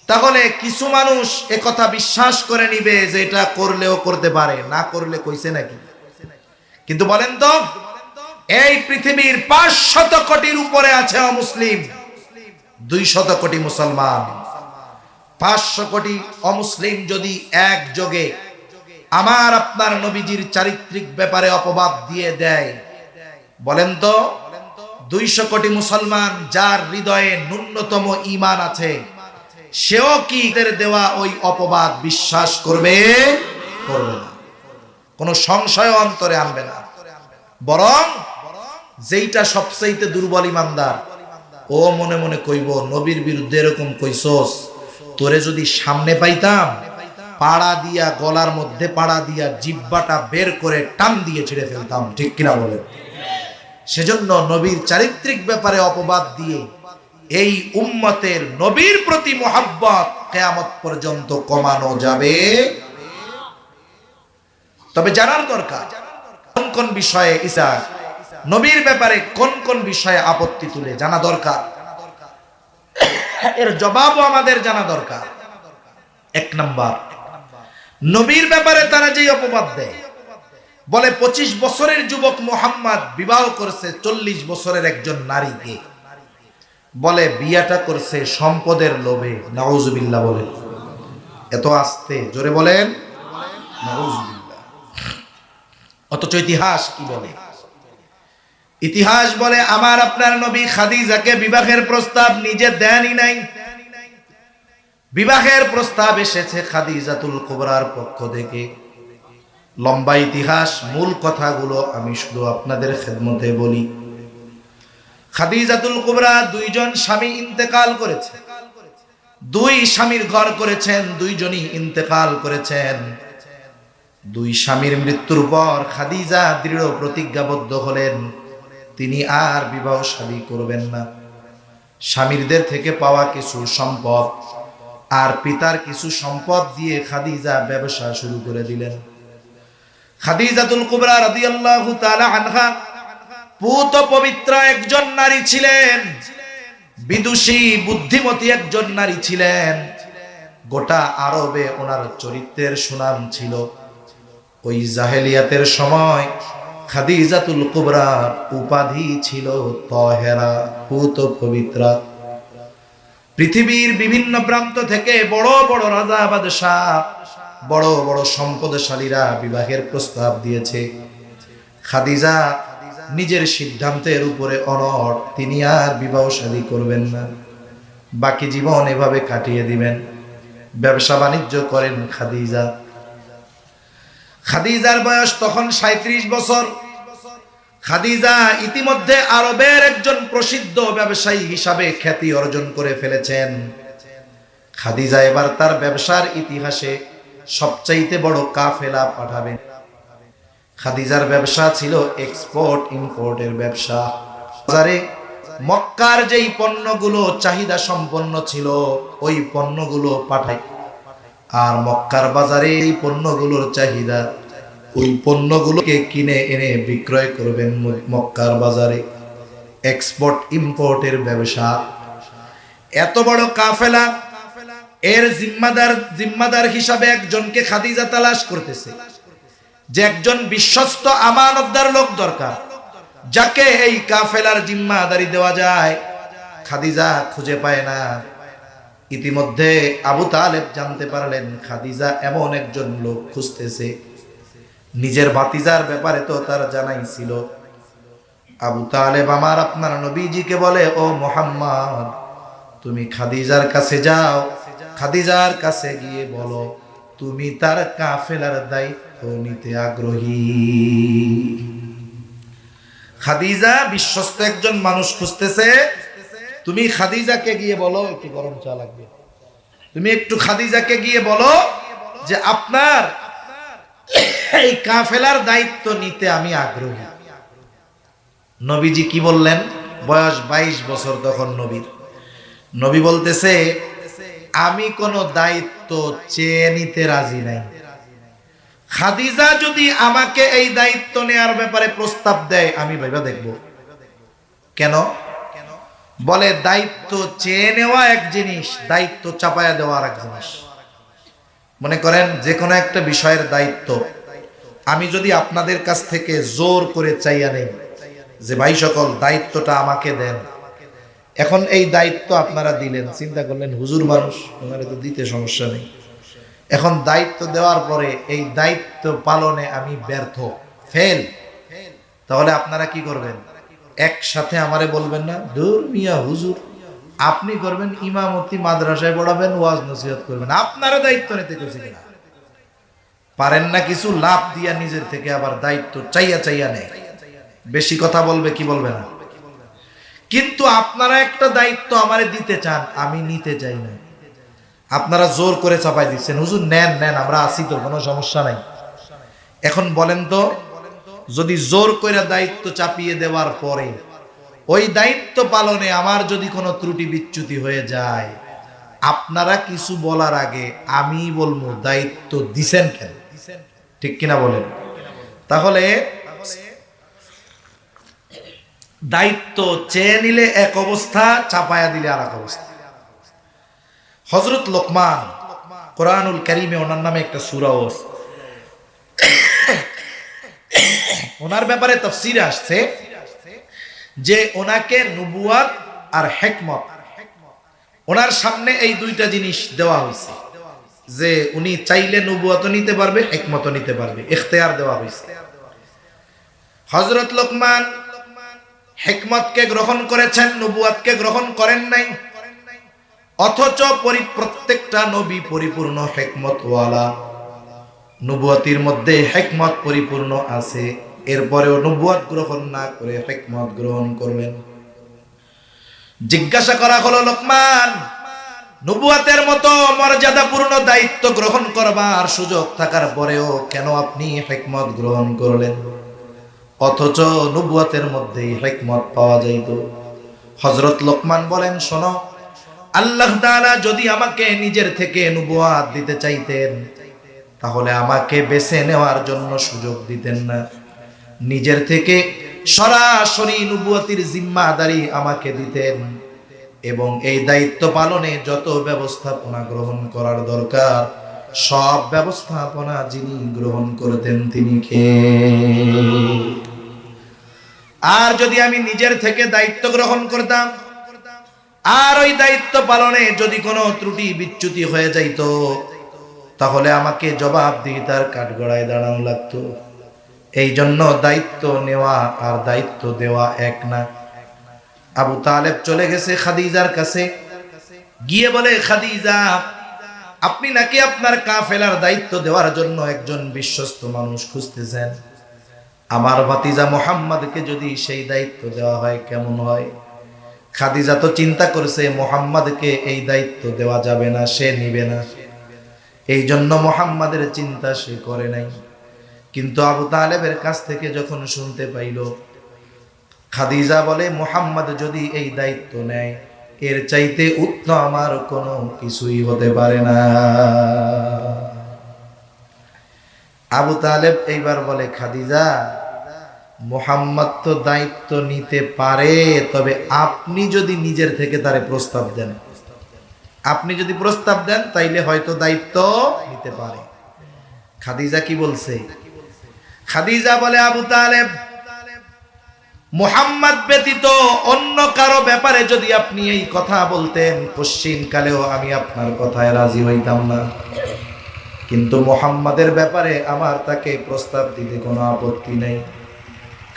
তাহলে কিছু মানুষ একথা বিশ্বাস করে নিবে যে এটা করলেও করতে পারে, না করলে কইছে নাকি? কিন্তু বলেন তো, এই পৃথিবীর ৫০০ কোটির উপরে আছে অমুসলিম, ২০০ কোটি মুসলমান। ৫০০ কোটি অমুসলিম যদি একযোগে আমার আপনার নবীজির চারিত্রিক ব্যাপারে অপবাদ দিয়ে দেয়, বলেন তো ২০০ কোটি মুসলমান যার হৃদয়ে ন্যূনতম ঈমান আছে, সেও কি এর দেওয়া ওই অপবাদ বিশ্বাস করবে? করবে না, কোনো সংশয় অন্তরে আনবে না। বরং যেইটা সবচেয়ে দুর্বল ইমানদার, ও মনে মনে কইব, নবীর বিরুদ্ধে এরকম কইছস, তোরে যদি সামনে পাইতাম, পাড়া দিয়া, গলার মধ্যে পাড়া দিয়া জিহ্বাটা বের করে টান দিয়ে ছিঁড়ে ফেলতাম। ঠিক কিনা বলেন? সেজন্য নবীর চারিত্রিক ব্যাপারে অপবাদ দিয়ে এই উম্মতের নবীর প্রতি মুহাব্বত কিয়ামত পর্যন্ত কমানো যাবে। তবে জানার দরকার কোন কোন বিষয়ে ঈসা নবীর ব্যাপারে কোন কোন বিষয়ে আপত্তি তুলে, জানা দরকার। এর জবাবও আমাদের জানা দরকার। ১ নাম্বার, নবীর ব্যাপারে তারা যে অপবাদ দেয়, বলে ২৫ বছরের যুবক মুহাম্মদ বিবাহ করেছে ৪০ বছরের একজন নারীকে, বলে বিয়াটা করছে সম্পদের লোভে। নাউজুবিল্লাহ বলেন। এত আস্তে, জোরে বলেন নাউজুবিল্লাহ। অথচ ইতিহাস কি বলে? ইতিহাস বলে আমার আপনার নবী খাদিজাকে বিবাহের প্রস্তাব নিজে দেনই নাই। বিবাহের প্রস্তাব এসেছে খাদিজাতুল কুবরার পক্ষ থেকে। লম্বা ইতিহাস, মূল কথাগুলো আমি শুধু আপনাদের খেদমতে বলি। খাদিজাতুল কুবরা ২ জন স্বামী ইন্তেকাল করেছে, ২ স্বামীর ঘর করেছেন, ২ জনই ইন্তেকাল করেছেন। ২ স্বামীর মৃত্যুর পর খাদিজা দৃঢ় প্রতিজ্ঞাবদ্ধ হলেন তিনি আর বিবাহ শাদী করবেন না। স্বামীরদের থেকে পাওয়া কিছু সম্পদ আর পিতার কিছু সম্পদ দিয়ে খাদিজা ব্যবসা শুরু করে দিলেন। খাদিজাতুল কুবরা রাদিয়াল্লাহু তাআলা আনহা পুত পবিত্র একজন নারী ছিলেন, বিদুষী বুদ্ধিমতী একজন নারী ছিলেন। গোটা আরবে ওনার চরিত্রের সুনাম ছিল। ওই জাহেলিয়াতের সময় খাদিজাতুল কুবরার উপাধি ছিল তাহেরা, পুত পবিত্রা। পৃথিবীর বিভিন্ন প্রান্ত থেকে বড় বড় রাজা বাদশাহ, বড় বড় সম্পদশালীরা বিবাহের প্রস্তাব দিয়েছে। খাদিজা নিজের সিদ্ধান্তের উপরে অনড়, তিনি আর বিবাহ শাদী করবেন না, বাকি জীবন এভাবে কাটিয়ে দিবেন। ব্যবসা বাণিজ্য করেন খাদিজা। খাদিজার বয়স তখন ৩৭ বছর। খাদিজা ইতিমধ্যে আরবের একজন প্রসিদ্ধ ব্যবসায়ী হিসাবে খ্যাতি অর্জন করে ফেলেছেন। খাদিজা এবার তার ব্যবসার ইতিহাসে সবচাইতে বড় কাফেলা পাঠাবেন। খাদিজার ব্যবসা ছিল এক্সপোর্ট ইম্পোর্টের ব্যবসা। বাজারে মক্কার যেই পণ্যগুলো চাহিদা সম্পন্ন ছিল ওই পণ্যগুলো পাঠাই, আর মক্কার বাজারে এই পণ্যগুলোর চাহিদা, ওই পণ্যগুলোকে কিনে এনে বিক্রয় করবেন মক্কার বাজারে। এক্সপোর্ট ইম্পোর্টের ব্যবসা। এত বড় কাফেলা, এর জিম্মাদার হিসাবে একজনকে খাদিজা তালাশ করতেছে, যে একজন বিশ্বস্ত আমানতদার লোক দরকার, যাকে এই কাফেলার জিম্মাদারি দেওয়া যায়। খাদিজা খুঁজে পায় না। ইতিমধ্যে আবু তালেব জানতে পারলেন খাদিজা এমন একজন লোক খুঁজতেছে। নিজের ভাতিজার ব্যাপারে তো তার জানাই ছিল। আবু তালেব আমার আপনার নবীজিকে বলে, ও মুহাম্মদ, তুমি খাদিজার কাছে যাও, খাদিজার কাছে গিয়ে বলো তুমি তার কাফেলার দায়িত্ব নিতে আগ্রহী। খাদিজা বিশ্বস্ত একজন মানুষ খুঁজতেছে, তুমি খাদিজাকে গিয়ে বলো, একটু গরম চা লাগবে, তুমি একটু খাদিজাকে গিয়ে বলো যে আপনার এই কাফেলার দায়িত্ব নিতে আমি আগ্রহী। নবীজি কি বললেন? বয়স 22 বছর তখন নবীর। নবী বলতেছে, আমি কোনো দায়িত্ব চেয়ে নিতে রাজি নাই। খাদিজা যদি আমাকে এই দায়িত্ব নেয়ার ব্যাপারে প্রস্তাব দেয় আমি ভাইবা দেখব। কেন? বলে দায়িত্ব চেয়ে নেওয়া এক জিনিস, দায়িত্ব চাপায়া দেওয়া আর এক জিনিস। মনে করেন যে কোনো একটা বিষয়ের দায়িত্ব আমি যদি আপনাদের কাছ থেকে জোর করে চাইয়া নেই যে ভাই সকল দায়িত্বটা আমাকে দেন, এখন এই দায়িত্ব আপনারা দিলেন, চিন্তা করলেন হুজুর মানুষ, ওনারে তো দিতে সমস্যা নেই। এখন দায়িত্ব দেওয়ার পরে এই দায়িত্ব পালনে আমি ব্যর্থ, ফেল, তাহলে আপনারা কি করবেন? একসাথে আমারে বলবেন না, দূর মিয়া হুজুর আপনি করবেন ইমামতি, মাদ্রাসায় পড়াবেন, ওয়াজ নসিহত করবেন, আপনারা দায়িত্ব নিতে গেছি কিনা? পারেন না কিছু লাভ দিয়া নিজের থেকে আবার দায়িত্ব চাইয়া নেয়। বেশি কথা বলবে কি বলবে না। কিন্তু আপনারা একটা দায়িত্ব আমারে দিতে চান, আমি নিতে চাই না। আপনারা জোর করে চাপাই দিচ্ছেন, হুজুর নেন নেন আমরা আছি তো, কোনো সমস্যা নাই। এখন বলেন তো, যদি জোর করে দায়িত্ব চাপিয়ে দেওয়ার পরে ওই দায়িত্ব পালনে আমার যদি কোনো ত্রুটি বিচ্যুতি হয়ে যায়, আপনারা কিছু বলার আগে আমি বলবো দায়িত্ব দিছেন কেন? ঠিক কিনা বলেন? তাহলে দায়িত্ব চেয়ে নিলে এক অবস্থা, চাপায়া দিলে আর এক অবস্থা। হযরত লোকমান কোরআনুল কারীমে ওনার নামে একটা সূরা আছে, ওনার ব্যাপারে তাফসীরে আসছে যে ওনাকে নবুয়ত আর হিকমত, ওনার সামনে এই দুইটা জিনিস দেওয়া হয়েছে, যে উনি চাইলে নবুয়ত নিতে পারবে, হিকমত নিতে পারবে, ইখতিয়ার দেওয়া হয়েছে। হযরত লোকমান হিকমতকে গ্রহণ করেছেন, নবুয়তকে গ্রহণ করেন নাই। অথচ প্রত্যেকটা নবী পরিপূর্ণ হিকমতওয়ালা, নবুয়তির মধ্যে হিকমত পরিপূর্ণ আছে, এরপরেও নবুয়ত গ্রহণ না করে হিকমত গ্রহণ করলেন। জিজ্ঞাসা করা হলো, লোকমান নবুয়তের মতো মর্যাদাপূর্ণ দায়িত্ব গ্রহণ করবার সুযোগ থাকার পরেও কেন আপনি হিকমত গ্রহণ করলেন? অথচ নবুয়তের মধ্যেই হিকমত পাওয়া যাইত। হযরত লোকমান বলেন, শোনো, আল্লাহ তাআলা যদি আমাকে নিজের থেকে নবুয়ত দিতে চাইতেন তাহলে আমাকে বেছে নেওয়ার জন্য সুযোগ দিতেন না, নিজের থেকে সরাসরি নবুয়তির জিম্মাদারি আমাকে দিতেন, এবং এই দায়িত্ব পালনে যত ব্যবস্থাপনা গ্রহণ করার দরকার সব ব্যবস্থাপনা যিনি গ্রহণ করতেন তিনি কে? আর যদি আমি নিজের থেকে দায়িত্ব গ্রহণ করতাম আর ওই দায়িত্ব পালনে যদি কোনো ত্রুটি বিচ্যুতি হয়ে যাইত তাহলে আমাকে জবাবদিহিতার কাঠগড়ায় দাঁড়ানো লাগতো। এই জন্য দায়িত্ব নেওয়া আর দায়িত্ব দেওয়া এক না। আবু তালেব চলে গেছে খাদিজার কাছে, গিয়ে বলে, খাদিজা আপনি নাকি আপনার কাফেলার দায়িত্ব দেওয়ার জন্য একজন বিশ্বস্ত মানুষ খুঁজতেছেন, আমার ভাতিজা মুহাম্মদকে যদি সেই দায়িত্ব দেওয়া হয় কেমন হয়? খাদিজা তো চিন্তা করছে মুহাম্মদকে এই দায়িত্ব দেওয়া যাবে না, সে নিবে না, এই জন্য মুহাম্মদের চিন্তা সে করে নাই। কিন্তু আবু তালেবের কাছ থেকে যখন শুনতে পাইল খাদিজা বলে মুহাম্মদ যদি এই দায়িত্ব নেয় এর চাইতে উত্তম আমার কোনো কিছুই হতে পারে না। আবু তালেব এইবার বলে খাদিজা মুহাম্মদ তো দায়িত্ব নিতে পারে, তবে আপনি যদি নিজের থেকে তারে প্রস্তাব দেন, আপনি যদি প্রস্তাব দেন তাইলে হয়তো দায়িত্ব নিতে পারে। খাদিজা কি বলছে? খাদিজা বলে আবু তালেব মুহাম্মদ ব্যতীত অন্য কারো ব্যাপারে যদি আপনি এই কথা বলতেন পশ্চিম কালেও আমি আপনার কথায় রাজি হইতাম না, কিন্তু মুহাম্মাদের ব্যাপারে আমার তাকে প্রস্তাব দিতে কোনো আপত্তি নেই।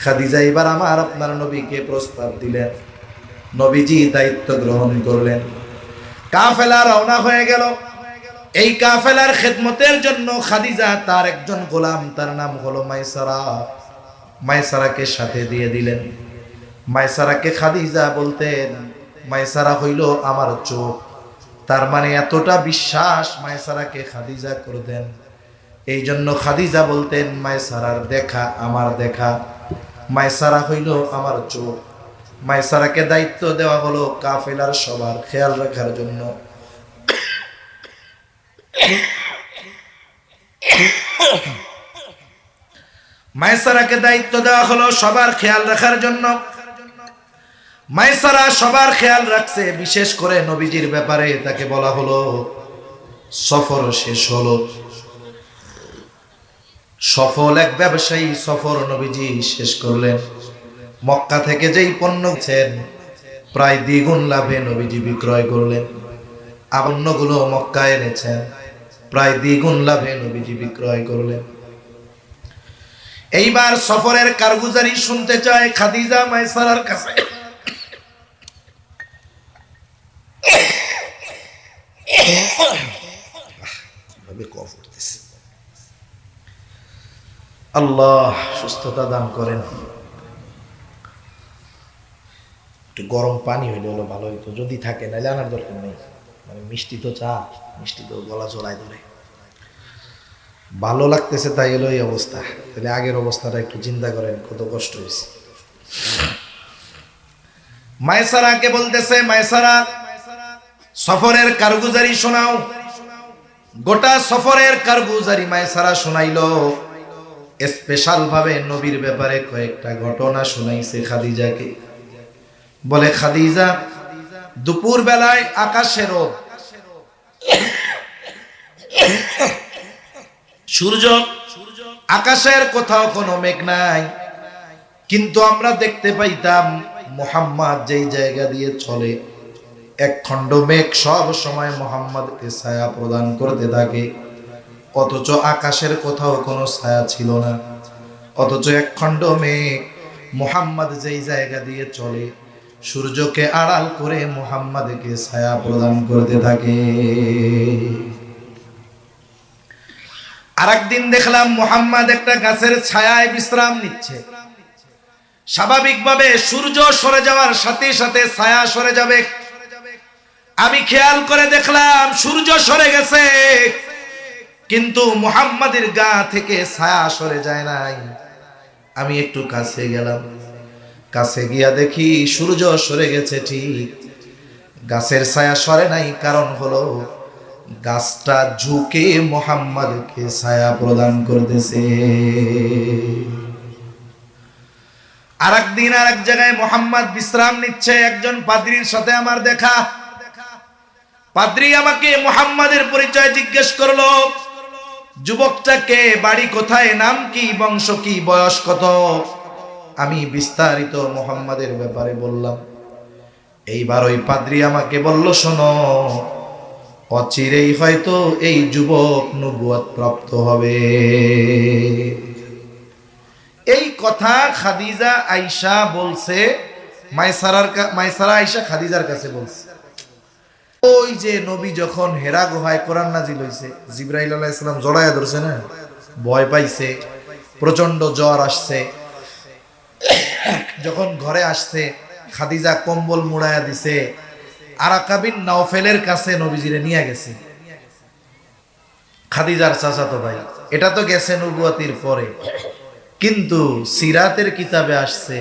খাদিজা এবার আমার আপনার নবীকে প্রস্তাব দিলেন, নবীজি দায়িত্ব গ্রহণ করলেন। কাফেলা রওনা হয়ে গেল। এই কাফেলার খেদমতের জন্য খাদিজা তার একজন গোলাম, তার নাম হলো মাইসারা, মাইসারাকে সাথে দিয়ে দিলেন। মাইসারাকে খাদিজা বলতেন, মাইসারা হইল আমার চোখ। তার মানে এতটা বিশ্বাস মাইসারাকে খাদিজা করতেন, এই জন্য খাদিজা বলতেন মাইসারার দেখা আমার দেখা, মাইসারা হইল আমার চোখ। মাইসারাকে দায়িত্ব দেওয়া হলো কাফেলার সবার খেয়াল রাখার জন্য। মাইসারাকে দায়িত্ব দেওয়া হলো সবার খেয়াল রাখার জন্য। মাইসারা সবার খেয়াল রাখছে, বিশেষ করে নবীজির ব্যাপারে তাকে বলা হলো। সফর শেষ হলো, সফল এক ব্যবসায়ী সফর নবীজি শেষ করলেন। মক্কা থেকে যেই পণ্য ছেন প্রায় দ্বিগুণ লাভে নবীজি বিক্রয় করলেন। পণ্যগুলো মক্কায় এনেছেন, প্রায় দ্বিগুণ লাভে নবীজি বিক্রয় করলেন। এইবার সফরের কারগুজারি শুনতে চায় খাদিজা মাইসারার কাছে। আল্লাহ সুস্থতা দান করেন। একটু গরম পানি হইলে হলো ভালো হইতো, যদি থাকে, নাইলে আনার দরকার নেই। মানে মিষ্টি তো চা, মিষ্টি তো গলা চড়াই ধরে। ভালো লাগতেছে তাই হলো এই অবস্থা, তাহলে আগের অবস্থাটা একটু চিন্তা করেন কত কষ্ট হয়েছে। মাইসারাকে বলতেছে, মাইসারা সফরের কারগুজারি শোনাও। গোটা সফরের কারগুজারি মাইসারা শোনাইলো। স্পেশাল ভাবে নবীর ব্যাপারে কয়েকটা ঘটনা শোনাইছে খাদিজাকে। বলে খাদিজা দুপুর বেলায় আকাশেরও সূর্য, আকাশের কোথাও কোনো মেঘ নাই, কিন্তু আমরা দেখতে পাইতাম মুহাম্মদ যেই জায়গা দিয়ে চলে এক খণ্ড মেঘ সব সময় মুহাম্মদকে ছায়া প্রদান করতে থাকে, অথচ আকাশের কোথাও কোনো ছায়া ছিল না। অথচ এক খণ্ড মেঘ মুহাম্মদ যেই জায়গা দিয়ে চলে সূর্যকে আড়াল করে মুহাম্মদকে ছায়া প্রদান করতে থাকে। আরেকদিন দেখলাম মুহাম্মদ একটা গাছের ছায়ায় বিশ্রাম নিচ্ছে। স্বাভাবিকভাবে সূর্য সরে যাওয়ার সাথে সাথে ছায়া সরে যাবে। আমি খেয়াল করে দেখলাম সূর্য সরে গেছে, কিন্তু মুহাম্মাদের গা থেকে ছায়া সরে যায় নাই। আমি একটু কাছে গেলাম, কাছে গিয়া দেখি সূর্য সরে গেছে ঠিক, গাছের ছায়া সরে নাই। কারণ হলো গাছটা ঝুঁকে মুহাম্মাদকে ছায়া প্রদান করতেছে। আরেকদিন আরেক জায়গায় মুহাম্মদ বিশ্রাম নিচ্ছে, একজন পাদ্রীর সাথে আমার দেখা। পাদ্রী আমাকে মুহাম্মাদের পরিচয় জিজ্ঞেস করলো। যুবকটাকে, বাড়ি কোথায়, নাম কি, বংশ কি, বয়স কত। আমি বিস্তারিত মুহাম্মাদের ব্যাপারে বললাম। এইবার ওই পাদ্রী আমাকে বলল, শোনো, অচিরেই হয়তো এই যুবক নবুয়ত প্রাপ্ত হবে। এই কথা খাদিজা আয়েশা বলছে, মাইসারা আয়েশা খাদিজার কাছে বলছে। ওই যে নবী যখন হেরা গুহায় কোরআন নাজিল হইছে, জিবরাইল আলাইহিস সালাম জড়ায়া ধরছে না, ভয় পাইছে, প্রচন্ড জ্বর আসছে। যখন ঘরে আসছে খাদিজা কম্বল মুড়ায়া দিছে, আরাকা বিন নাওফেলের কাছে নবীজিরে নিয়ে গেছে। খাদিজার চাচাতো ভাই। এটা তো গেছে নবুয়তির পরে, কিন্তু সিরাতের কিতাবে আসছে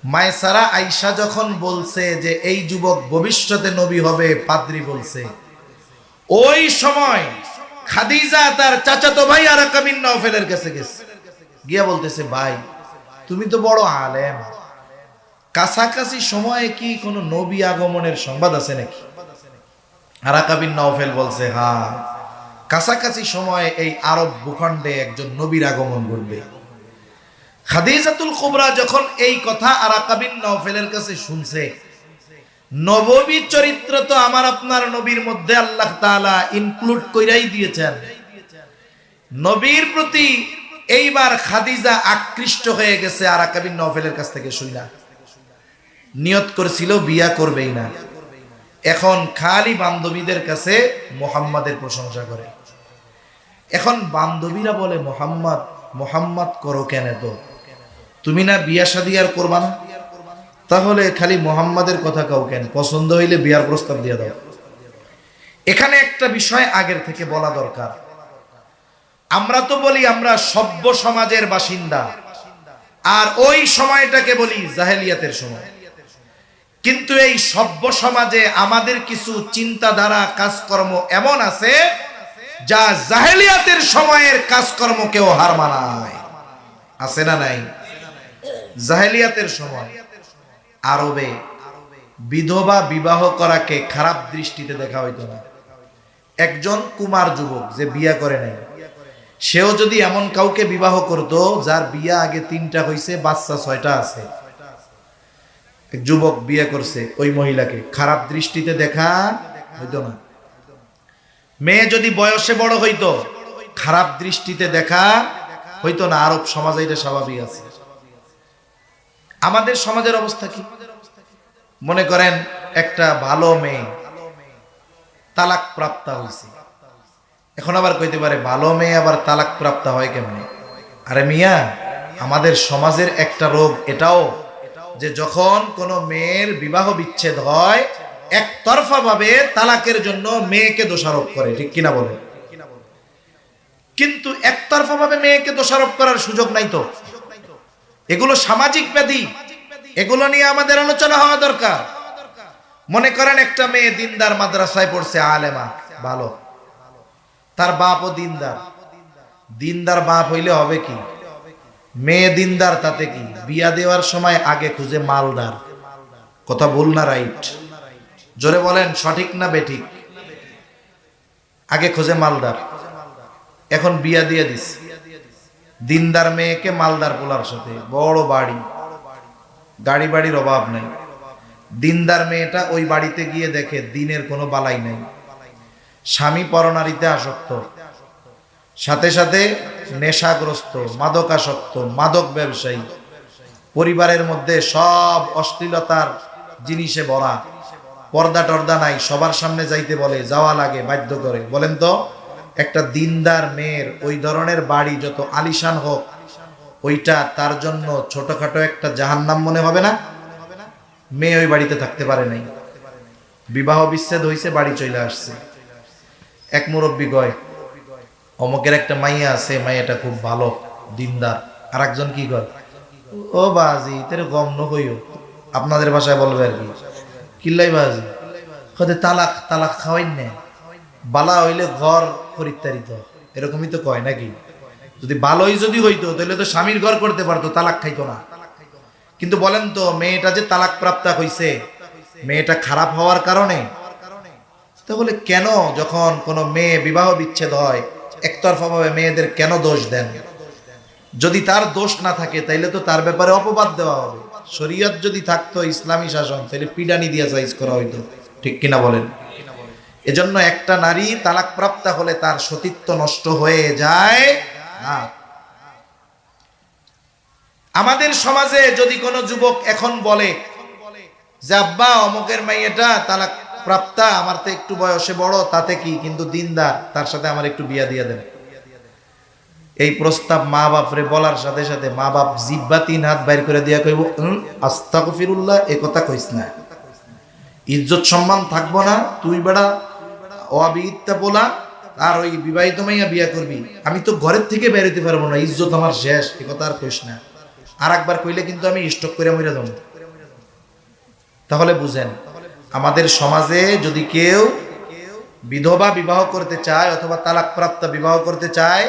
মায়সারা আয়েশা যখন বলছে যে এই যুবক ভবিষ্যতে নবী হবে, পাদ্রী বলছে, ওই সময় খাদিজা তার চাচাতো ভাই আরাকা বিন নাওফেলের কাছে গেছে, গিয়া বলতেছে, ভাই তুমি তো বড় আলেম, কাছাকাছি সময়ে কি কোনো নবী আগমনের সংবাদ আছে নাকি? আরাকা বিন নাওফেল বলছে, হ্যাঁ, কাছাকাছি সময়ে এই আরব ভূখণ্ডে একজন নবীর আগমন ঘটবে। খাদিজাতুল কুবরা যখন এই কথা আরাকা বিন নাওফেলের কাছে শুনছে, নববী চরিত্র তো আমার আপনার নবীর মধ্যে আল্লাহ তাআলা ইনক্লুড কইরাই দিয়েছেন, নবীর প্রতি এইবার খাদিজা আকৃষ্ট হয়ে গেছে। আরাকা বিন নাওফেলের কাছ থেকে শুইনা নিয়ত করেছিল বিয়া করবেই না, এখন খালি বান্ধবীদের কাছে মুহাম্মাদের প্রশংসা করে। এখন বান্ধবীরা বলে, মুহাম্মদ মুহাম্মদ করো কেন, তো তুমি না বিয়া শাদী আর করবা না, তাহলে খালি মুহাম্মাদের কথা কাউ কেন, পছন্দ হইলে বিয়ার প্রস্তাব দিয়ে দাও। এখানে একটা বিষয় আগের থেকে বলা দরকার। আমরা তো বলি আমরা সভ্য সমাজের বাসিন্দা, আর ওই সময়টাকে বলি জাহেলিয়াতের সময়। কিন্তু এই সভ্য সমাজে আমাদের কিছু চিন্তাধারা, কাজকর্ম এমন আছে যা জাহেলিয়াতের সময়ের কাজকর্মকেও হার মানায়। আছে না নাই? জাহেলিয়াতের সময় আরবে বিধবা বিবাহ করাকে খারাপ দৃষ্টিতে দেখা হইতো না। একজন কুমার যুবক যে বিয়া করে নাই, সেও যদি এমন কাউকে বিবাহ করতো যার বিয়া আগে 3টা হইছে, বাচ্চা 6টা আছে, যুবক বিয়ে করছে, ওই মহিলাকে খারাপ দৃষ্টিতে দেখা হইতো না। মেয়ে যদি বয়সে বড় হইতো, খারাপ দৃষ্টিতে দেখা হইতো না। আরব সমাজে এটা স্বাভাবিক আছে। আমাদের সমাজের অবস্থা কি? মনে করেন একটা ভালো মেয়ে তালাক প্রাপ্ত হয়েছে, এখন আবার কইতে পারে ভালো মেয়ে আবার তালাক প্রাপ্ত হয় কেমনে? আরে মিয়া, আমাদের সমাজের একটা রোগ এটাও যে যখন কোনো মেয়ের বিবাহ বিচ্ছেদ হয়, একতরফা ভাবে তালাকের জন্য মেয়েকে দোষারোপ করে, ঠিক কিনা বলে? কিন্তু একতরফা ভাবে মেয়েকে দোষারোপ করার সুযোগ নাই তো। এগুলো সামাজিক ব্যাধি, এগুলো নিয়ে আমাদের আলোচনা হওয়া দরকার। মনে করেন একটা মেয়ে দিনদার, মাদ্রাসায় পড়ছে, আলেমা, ভালো, তার বাপও দিনদার। দিনদার বাপ হইলে হবে কি? মেয়ে দিনদার, তাতে কি? বিয়া দেওয়ার সময় আগে খুঁজে মালদার। কথা ভুল না রাইট? জোরে বলেন, সঠিক না বেঠিক? আগে খুঁজে মালদার। এখন বিয়া দিয়ে দিস দিনদার মেয়েকে মালদার পোলার সাথে, বড় বাড়ি, গাড়ি বাড়ির অভাব নাই। দিনদার মেয়েটা ওই বাড়িতে গিয়ে দেখে দিনের কোনো বালাই নাই, স্বামী পরনারীতে আসক্ত, সাথে সাথে নেশাগ্রস্ত, মাদকাসক্ত, মাদক ব্যবসায়ী, পরিবারের মধ্যে সব অশ্লীলতার জিনিসে ভরা, পর্দা টর্দা নাই, সবার সামনে যাইতে বলে, যাওয়া লাগে, বাধ্য করে। বলেন তো, একটা দিনদার মেয়ের ওই ধরনের বাড়ি যত আলিশান হোক, ওইটা তার জন্য ছোটখাটো একটা জাহান্নাম মনে হবে না? মেয়ে ওই বাড়িতে থাকতে পারে নাই, বিবাহ বিচ্ছেদ হয়েছে, বাড়ি চলে আসছে। এক মুরব্বী কয়, অমুকের একটা মাইয়া আছে, মাইয়াটা খুব ভালো, দিনদার। আর একজন কি কয়, ও বাজি তেরে গম নইও, আপনাদের ভাষায় বলবে আর কি, কিল্লাই বাজি কদে তালাক তালাক খাওয়াই না, বালা হইলে ঘর খরিদ্দারিত, এরকমই তো কয় নাকি? যদি ভালোই যদি হইতো তাহলে তো স্বামীর ঘর করতে পারতো, তালাক খাইতো না। কিন্তু বলেন তো, মেয়েটা যে তালাক প্রাপ্ত হইছে, মেয়েটা খারাপ হওয়ার কারণে? তাহলে কেন যখন কোনো মেয়ে বিবাহ বিচ্ছেদ হয়, একতরফা ভাবে মেয়েদের কেন দোষ দেন? যদি তার দোষ না থাকে তাইলে তো তার ব্যাপারে অপবাদ দেওয়া হবে। শরীয়ত যদি থাকতো, ইসলামী শাসন, তাহলে পিডানি দিয়ে জায়েজ করা হইতো, ঠিক কিনা বলেন? এজন্য একটা নারী তালাক প্রাপ্ত হলে তার সতীত্ব নষ্ট হয়ে যায় না। আমাদের সমাজে যদি কোনো যুবক এখন বলে যে আব্বা অমুকের মাইয়াটা তালাক প্রাপ্তা, আমার তো একটু বয়সে বড়, তাতে কি, কিন্তু দিনদার, তার সাথে আমার একটু বিয়া দিয়ে দেন, এই প্রস্তাব মা বাপরে বলার সাথে সাথে মা বাপ জিব্বা 3 হাত বাইর করে দিয়া কইব, আস্তাগফিরুল্লাহ, এ কথা কইস না, ইজ্জত সম্মান থাকবো না, তুই বেড়া অবিহিতা বলা, আর ওই বিবাহিত মাইয়া বিয়া করবি, আমি তো ঘরের থেকে বেরোতে পারবো না, ইজ্জত আমার শেষ, এ কথা আর কইস না। আর একবার কইলে কিন্তু আমি স্টক করে মরে যাবো। তাহলে বুঝেন, আমাদের সমাজে যদি কেউ বিধবা বিবাহ করতে চায় অথবা তালাকপ্রাপ্ত বিবাহ করতে চায়,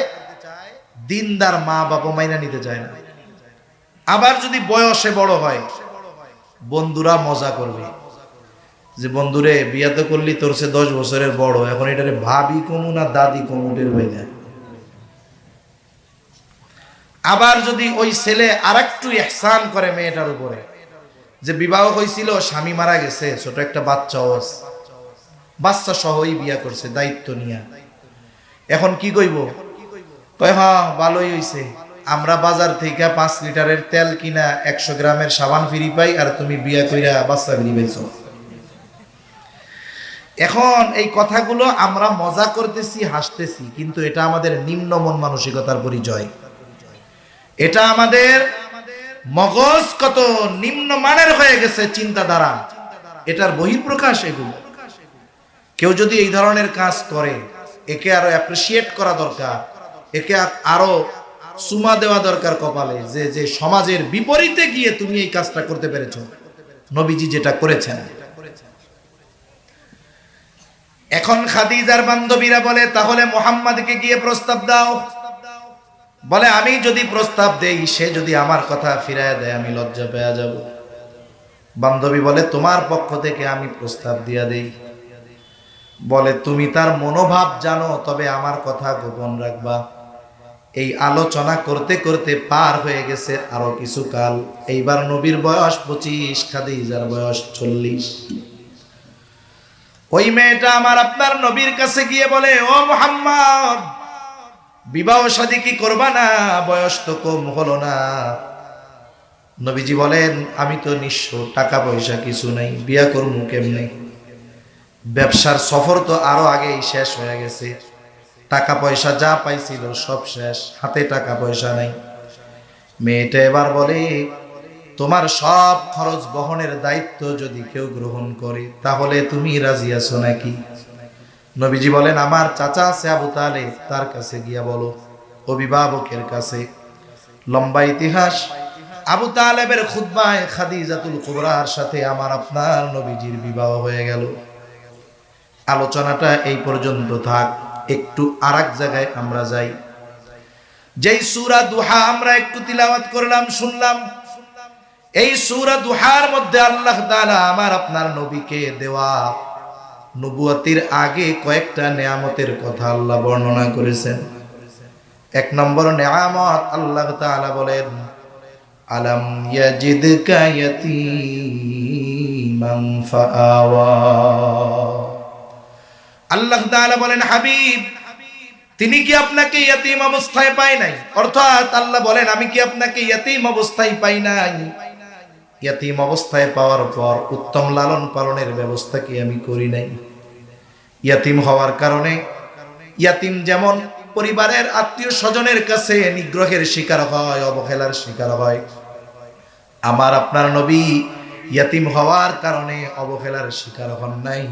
দিনদার মা বাবা মাইনা নিতে চায় না। আবার যদি বয়সে বড় হয়, বন্ধুরা মজা করবে যে বন্ধুরে বিয়া তো করলি, তোর সে 10 বছরের বড়, এখন এটারে ভাবি কমু না দাদি কমুটের হয়ে যায়। আবার যদি ওই ছেলে আরেকটু ইহসান করে মেয়েটার উপরে, যে বিবাহ হয়েছিল, স্বামী মারা গেছে, ছোট একটা বাচ্চা সহই বিয়া করছে দায়িত্ব নিয়ে, এখন কি কইব? কয় হ্যাঁ ভালোই হইছে, আমরা বাজার থেকে 5 লিটারের তেল কিনা 100 গ্রামের সাবান ফ্রি পাই, আর তুমি বিয়া কইরা বাচ্চা ফ্রি পাইছো। এখন এই কথাগুলো আমরা মজা করতেছি, হাসতেছি, কিন্তু এটা আমাদের নিম্ন মন মানসিকতার পরিচয়। এটা আমাদের মগজ কত নিম্ন মানের হয়ে গেছে চিন্তাধারা, এটার বহিঃপ্রকাশ এগুলো। কেউ যদি এই ধরনের কাজ করে, একে আরো অ্যাপ্রিসিয়েট করা দরকার, একে আরো সুমা দেওয়া দরকার কপালে, যে যে সমাজের বিপরীতে গিয়ে তুমি এই কাজটা করতে পেরেছো, নবীজি যেটা করেছেন। এখন খাদিজার বান্ধবীরা বলে, তাহলে মুহাম্মাদকে গিয়ে প্রস্তাব দাও। বলে, আমি যদি প্রস্তাব দেই, সে যদি আমার কথা ফিরায় দেয়, আমি লজ্জা পেয়ে যাব। বান্ধবী বলে, তোমার পক্ষ থেকে আমি প্রস্তাব দিয়া দেই। বলে, তুমি তার মনোভাব জানো, তবে আমার কথা গোপন রাখবা। এই আলোচনা করতে করতে পার হয়ে গেছে আরো কিছু কাল। এইবার নবীর বয়স 25, খাদিজার বয়স 40। ওই মেয়েটা আমার আপনার নবীর কাছে গিয়ে বলে, ও মুহাম্মদ, বিবাহ শাদী কি করবা না? বয়স তো কম হলো না। নবীজি বলেন, আমি তো নিঃস্ব, টাকা পয়সা কিছু নাই, বিয়া করবো কেমনে? ব্যবসার সফর তো আরো আগেই শেষ হয়ে গেছে, টাকা পয়সা যা পাইছিল সব শেষ, হাতে টাকা পয়সা নাই। মেয়েটা এবার বলে, তোমার সব খরচ বহনের দায়িত্ব যদি কেউ গ্রহণ করে, তাহলে তুমি রাজি আছো নাকি? নবীজি বলেন, আমার চাচা আছে আবু তালেব, তার কাছে গিয়া বলো, অভিভাবকের কাছে। লম্বা ইতিহাস। আবু তালেবের খুতবায় খাদিজাতুল কুবরার সাথে আমার আপনার নবীজির বিবাহ হয়ে গেল। আলোচনাটা এই পর্যন্ত থাক, একটু আরেক জায়গায় আমরা যাই। যেই সূরা দুহা আমরা একটু তিলাওয়াত করলাম, শুনলাম, এই সূরা দুহার মধ্যে আল্লাহ তাআলা আমার আপনার নবীকে দেওয়া নবুয়তির আগে কয়েকটা নেয়ামতের কথা আল্লাহ বর্ণনা করেছেন। 1 নম্বর নেয়ামত, আল্লাহ তাআলা বলেন, আলাম ইয়াজিদকা ইয়াতীমান ফাআওয়া। আল্লাহ তাআলা বলেন, হাবিব, তিনি কি আপনাকে ইয়াতীম অবস্থায় পায় নাই? অর্থাৎ আল্লাহ বলেন, আমি কি আপনাকে ইয়াতীম অবস্থায় পাই নাই? ইয়াতীম অবস্থায় পাওয়ার পর উত্তম লালন পালনের ব্যবস্থা কি আমি করি নাই? ইয়াতীম হওয়ার কারণে, ইয়াতীম যেমন পরিবারের আত্মীয় স্বজনের কাছে নিগ্রহের শিকার হয়, অবহেলার শিকার হয়, আমার আপনার নবী ইয়াতীম হওয়ার কারণে অবহেলার শিকার হন নাই,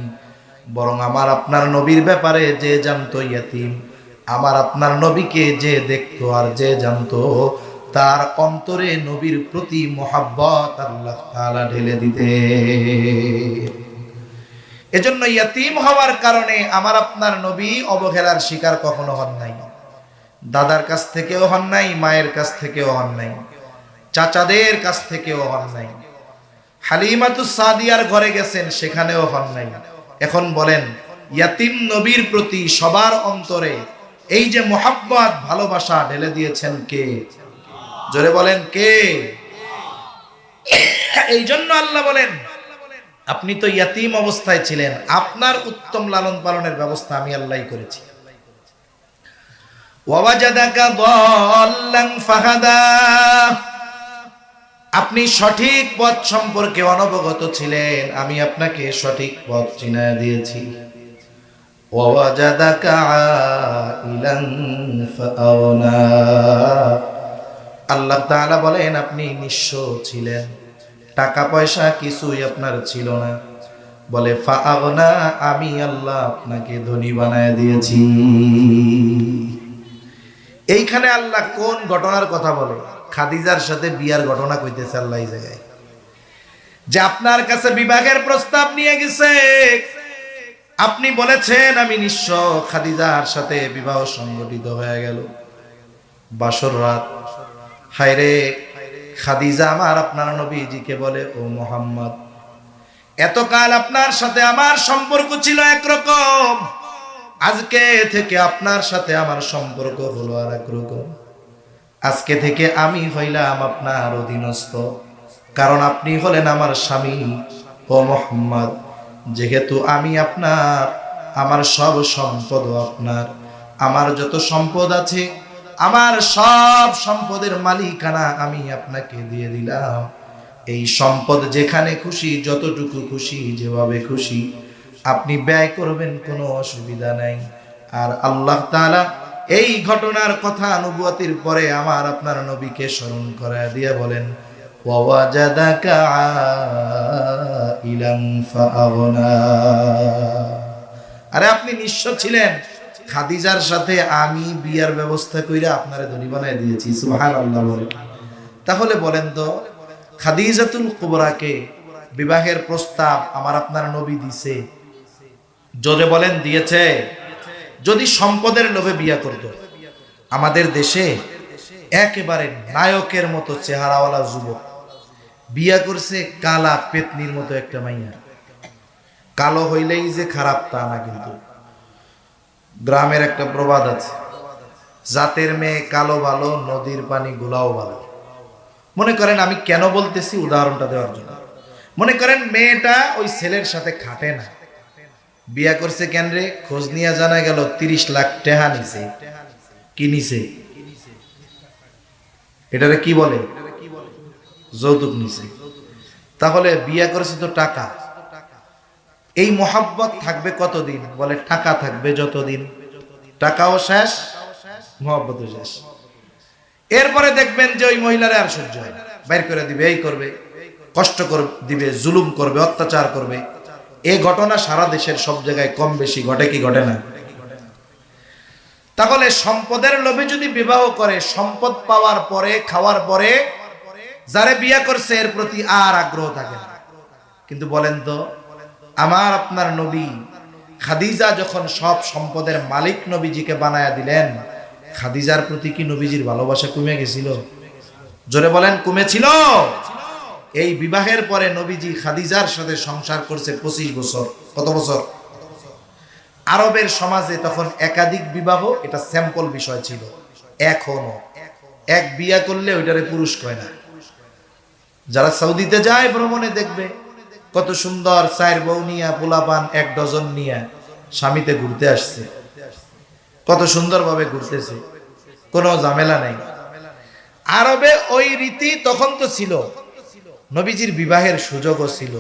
বরং আমার আপনার নবীর ব্যাপারে যে জানতো ইয়াতীম, আমার আপনার নবীকে যে দেখতো আর যে জানতো, তার অন্তরে নবীর প্রতি মোহাব্বত আল্লাহ তাআলা ঢেলে দিতে। এজন্য ইয়াতীম হওয়ার কারণে আমার আপনার নবী অবহেলার শিকার কখনো হন নাই। দাদার কাছ থেকেও হন নাই, মায়ের কাছ থেকেও হন নাই, চাচাদের কাছ থেকেও হন নাই। হালিমাতুস সাদিয়ার ঘরে গেছেন, সেখানেও হন নাই। এখন বলেন, ইয়াতীম নবীর প্রতি সবার অন্তরে এই যে মোহাব্বত, ভালোবাসা ঢেলে দিয়েছেন কে? জোরে বলেন, কে? এই জন্য আল্লাহ বলেন, আপনি তো ইয়াতীম অবস্থায় ছিলেন, আপনার উত্তম লালন পালনের ব্যবস্থা আমি আল্লাহই করেছি। ওয়াজাদাকা দাল্লান ফাহাদা, আপনি সঠিক পথ সম্পর্কে অনবগত ছিলেন, আমি আপনাকে সঠিক পথ চিনায় দিয়েছি। ওয়াজাদাকা আইলান ফাআওনা, আল্লাহ তাআলা বলেন, আপনি নিঃস্ব ছিলেন, টাকা পয়সা কিছুই আপনার ছিল না, বলে ফাআগনা, আমি আল্লাহ আপনাকে ধনী বানায় দিয়েছি। এইখানে আল্লাহ কোন ঘটনার কথা বলে? খাদিজার সাথে বিয়ার ঘটনা কইতেছে আল্লাহ এই জায়গায়। যে আপনার কাছে বিবাহের প্রস্তাব নিয়ে গেছে, আপনি বলেছেন আমি নিঃস্ব, খাদিজার সাথে বিবাহ সংগঠিত হয়ে গেল। বাসর রাত, হায়রে খাদিজা আমার আপনার নবীজিকে বলে, ও মুহাম্মদ, এতকাল আপনার সাথে আমার সম্পর্ক ছিল একরকম, আজকে থেকে আপনার সাথে আমার সম্পর্ক হলো আর একরকম। আজকে থেকে আমি হইলাম আপনার অধীনস্থ, কারণ আপনি হলেন আমার স্বামী। ও মুহাম্মদ, যেহেতু আমি আপনার, আমার সব সম্পদ আপনার, আমার যত সম্পদ আছে, আমার সব সম্পদের মালিকানা আমি আপনাকে দিয়ে দিলাম। এই সম্পদ যেখানে খুশি, যতটুকু খুশি, যেভাবে খুশি আপনি ব্যয় করবেন, কোনো অসুবিধা নাই। আর আল্লাহ তাআলা এই ঘটনার কথা নবুয়তির পরে আমার আপনার নবীকে স্মরণ করায় দিয়ে বলেন, ওয়াজাদাকা আইলাম ফাআগনা। আরে আপনি নিঃস্ব ছিলেন, খাদিজার সাথে আমি বিয়ার ব্যবস্থা কইরা আপনারে ধনী বানায় দিয়েছি। সুবহানাল্লাহ বলেন। তাহলে বলেন তো, খাদিজাতুল কুবরাকে বিবাহের প্রস্তাব আমার আপনার নবী দিছে, জোরে বলেন দিয়েছে? যদি সম্পদের লোভে বিয়া করত, আমাদের দেশে একেবারে নায়কের মতো চেহারাওয়ালা যুবক বিয়া করছে কালা পেতনির মতো একটা মাইয়া। কালো হইলেই যে খারাপ তা না, কিন্তু গ্রামের একটা প্রবাদ আছে, জাতের মেয়ে কালো ভালো, নদীর পানি গোলাও ভালো। মনে করেন, আমি কেন বলতেছি উদাহরণটা দেওয়ার জন্য, মনে করেন মেয়েটা ওই ছেলের সাথে খাটে না, বিয়া করছে কেন রে, খোঁজ নিয়ে জানা গেল 30 লাখ টাকা নিছে। কি নিছে? এটারে কি বলে? যৌতুক নিছে। তাহলে বিয়া করেছে তো টাকা, এই মোহাব্বত থাকবে কতদিন? বলে টাকা থাকবে যতদিন, টাকাও শেষ, মোহাব্বতও শেষ। এরপরে দেখবেন যে ওই মহিলারা আর সহ্য হয় না, বাইর করে দিবে, এই করবে, কষ্ট করে দিবে, জুলুম করবে, অত্যাচার করবে। এই ঘটনা সারা দেশের সব জায়গায় কম বেশি ঘটে কি ঘটে না? তাহলে সম্পদের লোভে যদি বিবাহ করে, সম্পদ পাওয়ার পরে, খাওয়ার পরে যারে বিয়া করছে এর প্রতি আর আগ্রহ থাকে না। কিন্তু বলেন তো, আমার আপনার নবী খাদিজা যখন সব সম্পদের মালিক নবীজিকে বানায়া দিলেন, খাদিজার প্রতি কি নবীজির ভালোবাসা কমে গেছিল? জোরে বলেন, কমেছিল? এই বিবাহের পরে নবীজি খাদিজার সাথে সংসার করছে 25 বছর। কত বছর? আরবের সমাজে তখন একাধিক বিবাহ এটা স্যাম্পল বিষয় ছিল। এখনো এক বিয়া করলে ওইটারে পুরুষ কয় না। যারা সৌদিতে যায় ভ্রমণে দেখবে কত সুন্দর 4 বউ নিয়া, পোলাপান 1 ডজন নিয়া স্বামীতে ঘুরতে আসছে, কত সুন্দরভাবে ঘুরতেছে, কোনো ঝামেলা নাই। আরবে ওই রীতি তখন তো ছিল, নবীজির বিবাহের সুযোগও ছিল,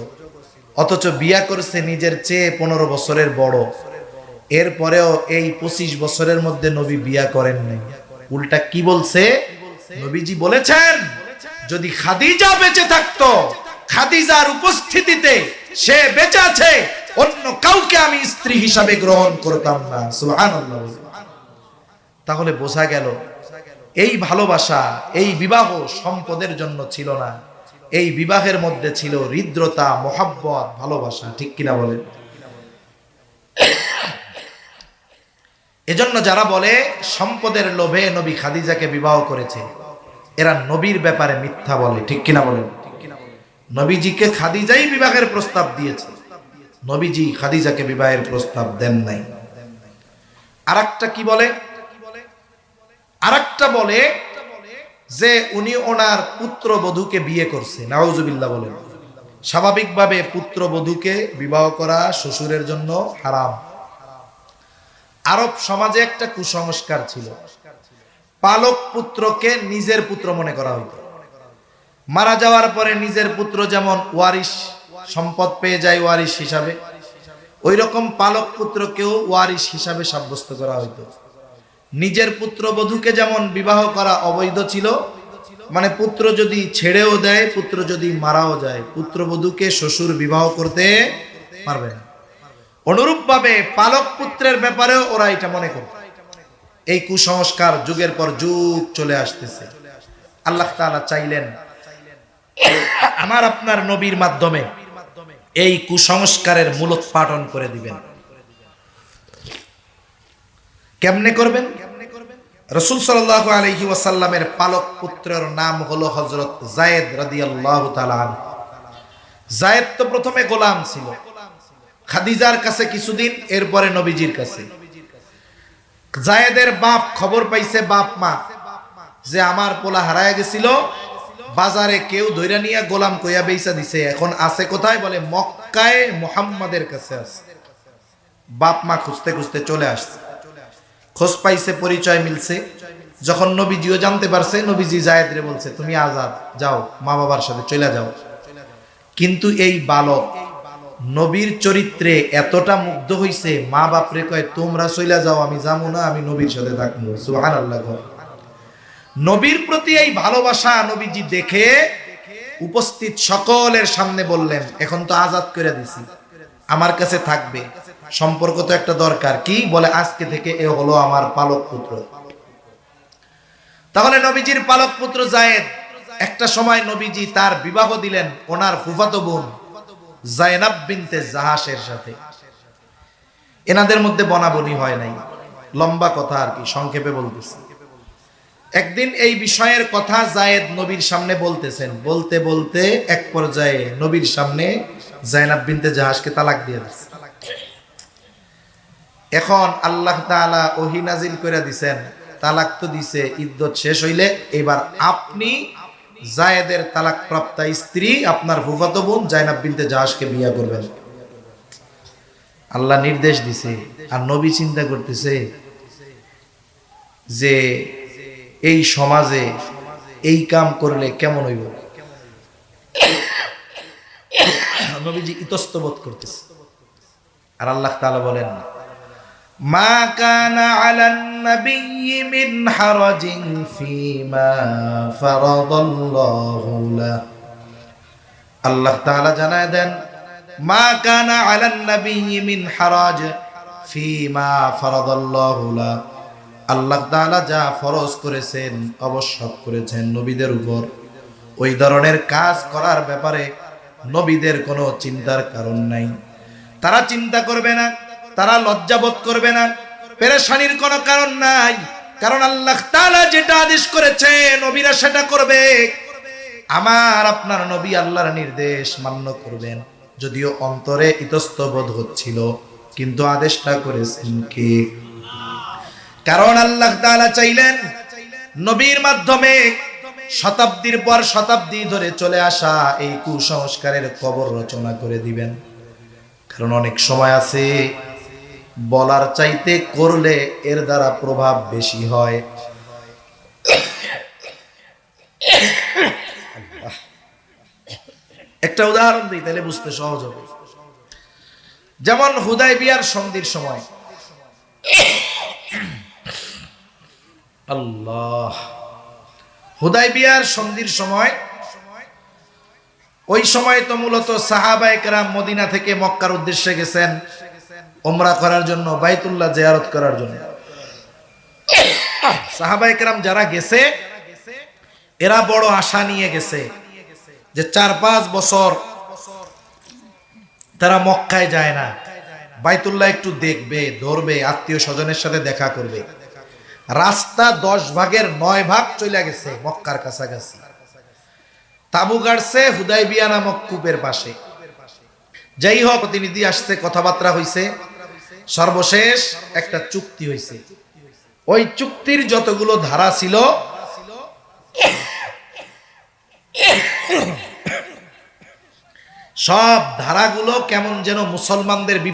অথচ বিয়া করছে নিজের চেয়ে 15 বছরের বড়। এরপরেও এই 25 বছরের মধ্যে নবী বিয়া করেন নাই। উল্টা কি বলছে? নবীজি বলেছেন, যদি খাদিজা বেঁচে থাকতো, খাদিজার উপস্থিতিতে সে বেঁচে আছে, অন্য কাউকে আমি স্ত্রী হিসাবে গ্রহণ করতাম না। সুবহানাল্লাহ। তাহলে বোঝা গেল এই ভালোবাসা, এই বিবাহ সম্পদের জন্য ছিল না, এই বিবাহের মধ্যে ছিল হৃদ্রতা, মোহাব্বত, ভালোবাসা। ঠিক কিনা বলেন? এজন্য যারা বলে সম্পদের লোভে নবী খাদিজাকে বিবাহ করেছে, এরা নবীর ব্যাপারে মিথ্যা বলে। ঠিক কিনা বলেন? নবীজিকে খাদিজাই বিবাহের প্রস্তাব দিয়েছে, নবীজি খাদিজাকে বিবাহের প্রস্তাব দেন নাই। আরেকটা কি বলে? আরেকটা বলে যে উনি ওনার পুত্রবধূকে বিয়ে করছে। নাউজুবিল্লাহ বলেন। স্বাভাবিকভাবে পুত্রবধূকে বিবাহ করা শ্বশুরের জন্য হারাম। আরব সমাজে একটা কুসংস্কার ছিল, পালক পুত্রকে নিজের পুত্র মনে করা হইত। মারা যাওয়ার পরে নিজের পুত্র যেমন ওয়ারিশ, সম্পদ পেয়ে যায় ওয়ারিশ হিসাবে, ওই রকম পালক পুত্রকেও ওয়ারিশ হিসাবে সাব্যস্ত করা হইতো। নিজের পুত্রবধূকে যেমন বিবাহ করা অবৈধ ছিল, মানে পুত্র যদি ছেড়েও দেয়, পুত্র যদি মারাও যায়, পুত্রবধূকে শ্বশুর বিবাহ করতে পারবে না। অনুরূপভাবে পালক পুত্রের ব্যাপারেও ওরা এটা মনে করত। এই কুসংস্কার যুগের পর যুগ চলে আসতেছে। আল্লাহ তাআলা চাইলেন আমার আপনার নবীর মাধ্যমে এই কুসংস্কারের মূলোৎপাটন করে দিবেন। কেমনে করবেন? রাসূল সাল্লাল্লাহু আলাইহি ওয়াসাল্লামের পালক পুত্রের নাম হলো হযরত যায়েদ রাদিয়াল্লাহু তাআলা আনহু। যায়েদ তো প্রথমে গোলাম ছিল, খাদিজার কাছে কিছুদিন, এরপরে নবীজির কাছে। যায়েদের বাপ খবর পাইছে, বাপ মা, যে আমার পোলা হারায় গেছিল, বাজারে কেউ ধইরা নিয়ে গোলাম কইয়া বেচা দিছে, এখন আছে কোথায়? বলে মক্কায় মুহাম্মাদের কাছে আছে। বাপ মা খুঁজতে খুঁজতে চলে আসছে, খোঁজ পাইছে, পরিচয় মিলছে। যখন নবীজিও জানতে পারছে, নবীজি যায়েদরে বলছে তুমি আজাদ, যাও মা বাবার সাথে চলে যাও। কিন্তু এই বালক নবীর চরিত্রে এতটা মুগ্ধ হইছে, মা বাপরে কয় তোমরা চলে যাও, আমি যাবো না, আমি নবীর সাথে থাকবো। সুবহানাল্লাহ। নবীর প্রতি এই ভালোবাসা নবীজি দেখে উপস্থিত সকলের সামনে বললেন, এখন তো আজাদ করে দিছি, আমার কাছে থাকবে, সম্পর্ক তো একটা দরকার। কি বলে? আজকে থেকে এ হলো আমার পালক পুত্র। তাহলে নবীজির পালক পুত্র যায়েদ, একটা সময় নবীজি তার বিবাহ দিলেন ওনার ফুফাতো বোন যায়নাব বিনতে জাহাসের সাথে। এনাদের মধ্যে বনাবনি হয় নাই, লম্বা কথা আর কি, সংক্ষেপে বলতেছি। একদিন এই বিষয়ের কথা যায়েদ নবীর সামনে বলতেছেন, বলতে বলতে এক পর্যায়ে নবীর সামনে যায়নাব বিনতে জাহাসকে তালাক দিয়ে দিয়েছে। এখন আল্লাহ তাআলা ওহী নাজিল করে দিবেন, তালাক তো দিছে, ইদ্দত শেষ হইলে এবার আপনি যায়েদের তালাক প্রাপ্ত স্ত্রী আপনার ফুফাতো বোন যায়নাব বিনতে জাহাসকে বিয়ে করবেন। আল্লাহ নির্দেশ দিছে। আর নবী চিন্তা করতেছে যে এই সমাজে এই কাম করলে কেমন হইব। নবীজি ইতস্তবোধ করতেছে। আর আল্লাহ তাআলা বলেন, মা কানা আলান নাবিয়্যি মিন হারাজিন ফীমা ফারাদাল্লাহু লা। আল্লাহ তাআলা জানায় দেন, মা কানা আলান নাবিয়্যি মিন হারাজ ফীমা ফারাদাল্লাহু লা। আল্লাহ তাআলা যা ফরজ করেছেন, আবশ্যক করেছেন নবীদের উপর, ওই ধরনের কাজ করার ব্যাপারে নবীদের কোনো চিন্তার কারণ নাই। তারা চিন্তা করবে না, তারা লজ্জাবোধ করবে না, পেরেশানির কোনো কারণ নাই। কারণ আল্লাহ তাআলা যেটা আদেশ করেছে নবীরা সেটা করবে। আমার আপনার নবী আল্লাহর নির্দেশ মান্য করবেন, যদিও অন্তরে ইতস্তবোধ হচ্ছিল, কিন্তু আদেশটা করেছেন কে? কারণ আল্লাহ তাআলা চাইলেন নবীর মাধ্যমে শতাব্দীর পর শতাব্দী ধরে চলে আসা এই কুসংস্কারের কবর রচনা করে দিবেন। কারণ অনেক সময় আছে বলার চাইতে করলে এর দ্বারা প্রভাব বেশি হয়। একটা উদাহরণ দিই তাহলে বুঝতে সহজ হবে। যেমন হুদায়বিয়ার সন্ধির সময়, আল্লাহ, হুদায়বিয়ার সন্ধির সময়, ওই সময় তো মূলত সাহাবায়ে কেরাম মদিনা থেকে মক্কার উদ্দেশ্যে গেছেন উমরা করার জন্য, বাইতুল্লাহ জিয়ারত করার জন্য। সাহাবায়ে কেরাম যারা গেছে এরা বড় আশা নিয়ে গেছে যে ৪-৫ বছর তারা মক্কায় যায় না, বাইতুল্লাহ একটু দেখবে, ধরবে, আত্মীয় স্বজনের সাথে দেখা করবে। রাস্তা ১০ ভাগের ৯ ভাগ চলে গেছে মক্কার কাছাকাছি। তাবু গাড়ছে হুদায়বিয়া নামক কূপের পাশে। যাই হোক, প্রতিনিধি আসছে, কথাবার্তা হইছে, সর্বশেষ একটা চুক্তি হইছে। ওই চুক্তির যতগুলো ধারা ছিল সব ধারাগুলো কেমন যেন মুসলমানদের বিপক্ষে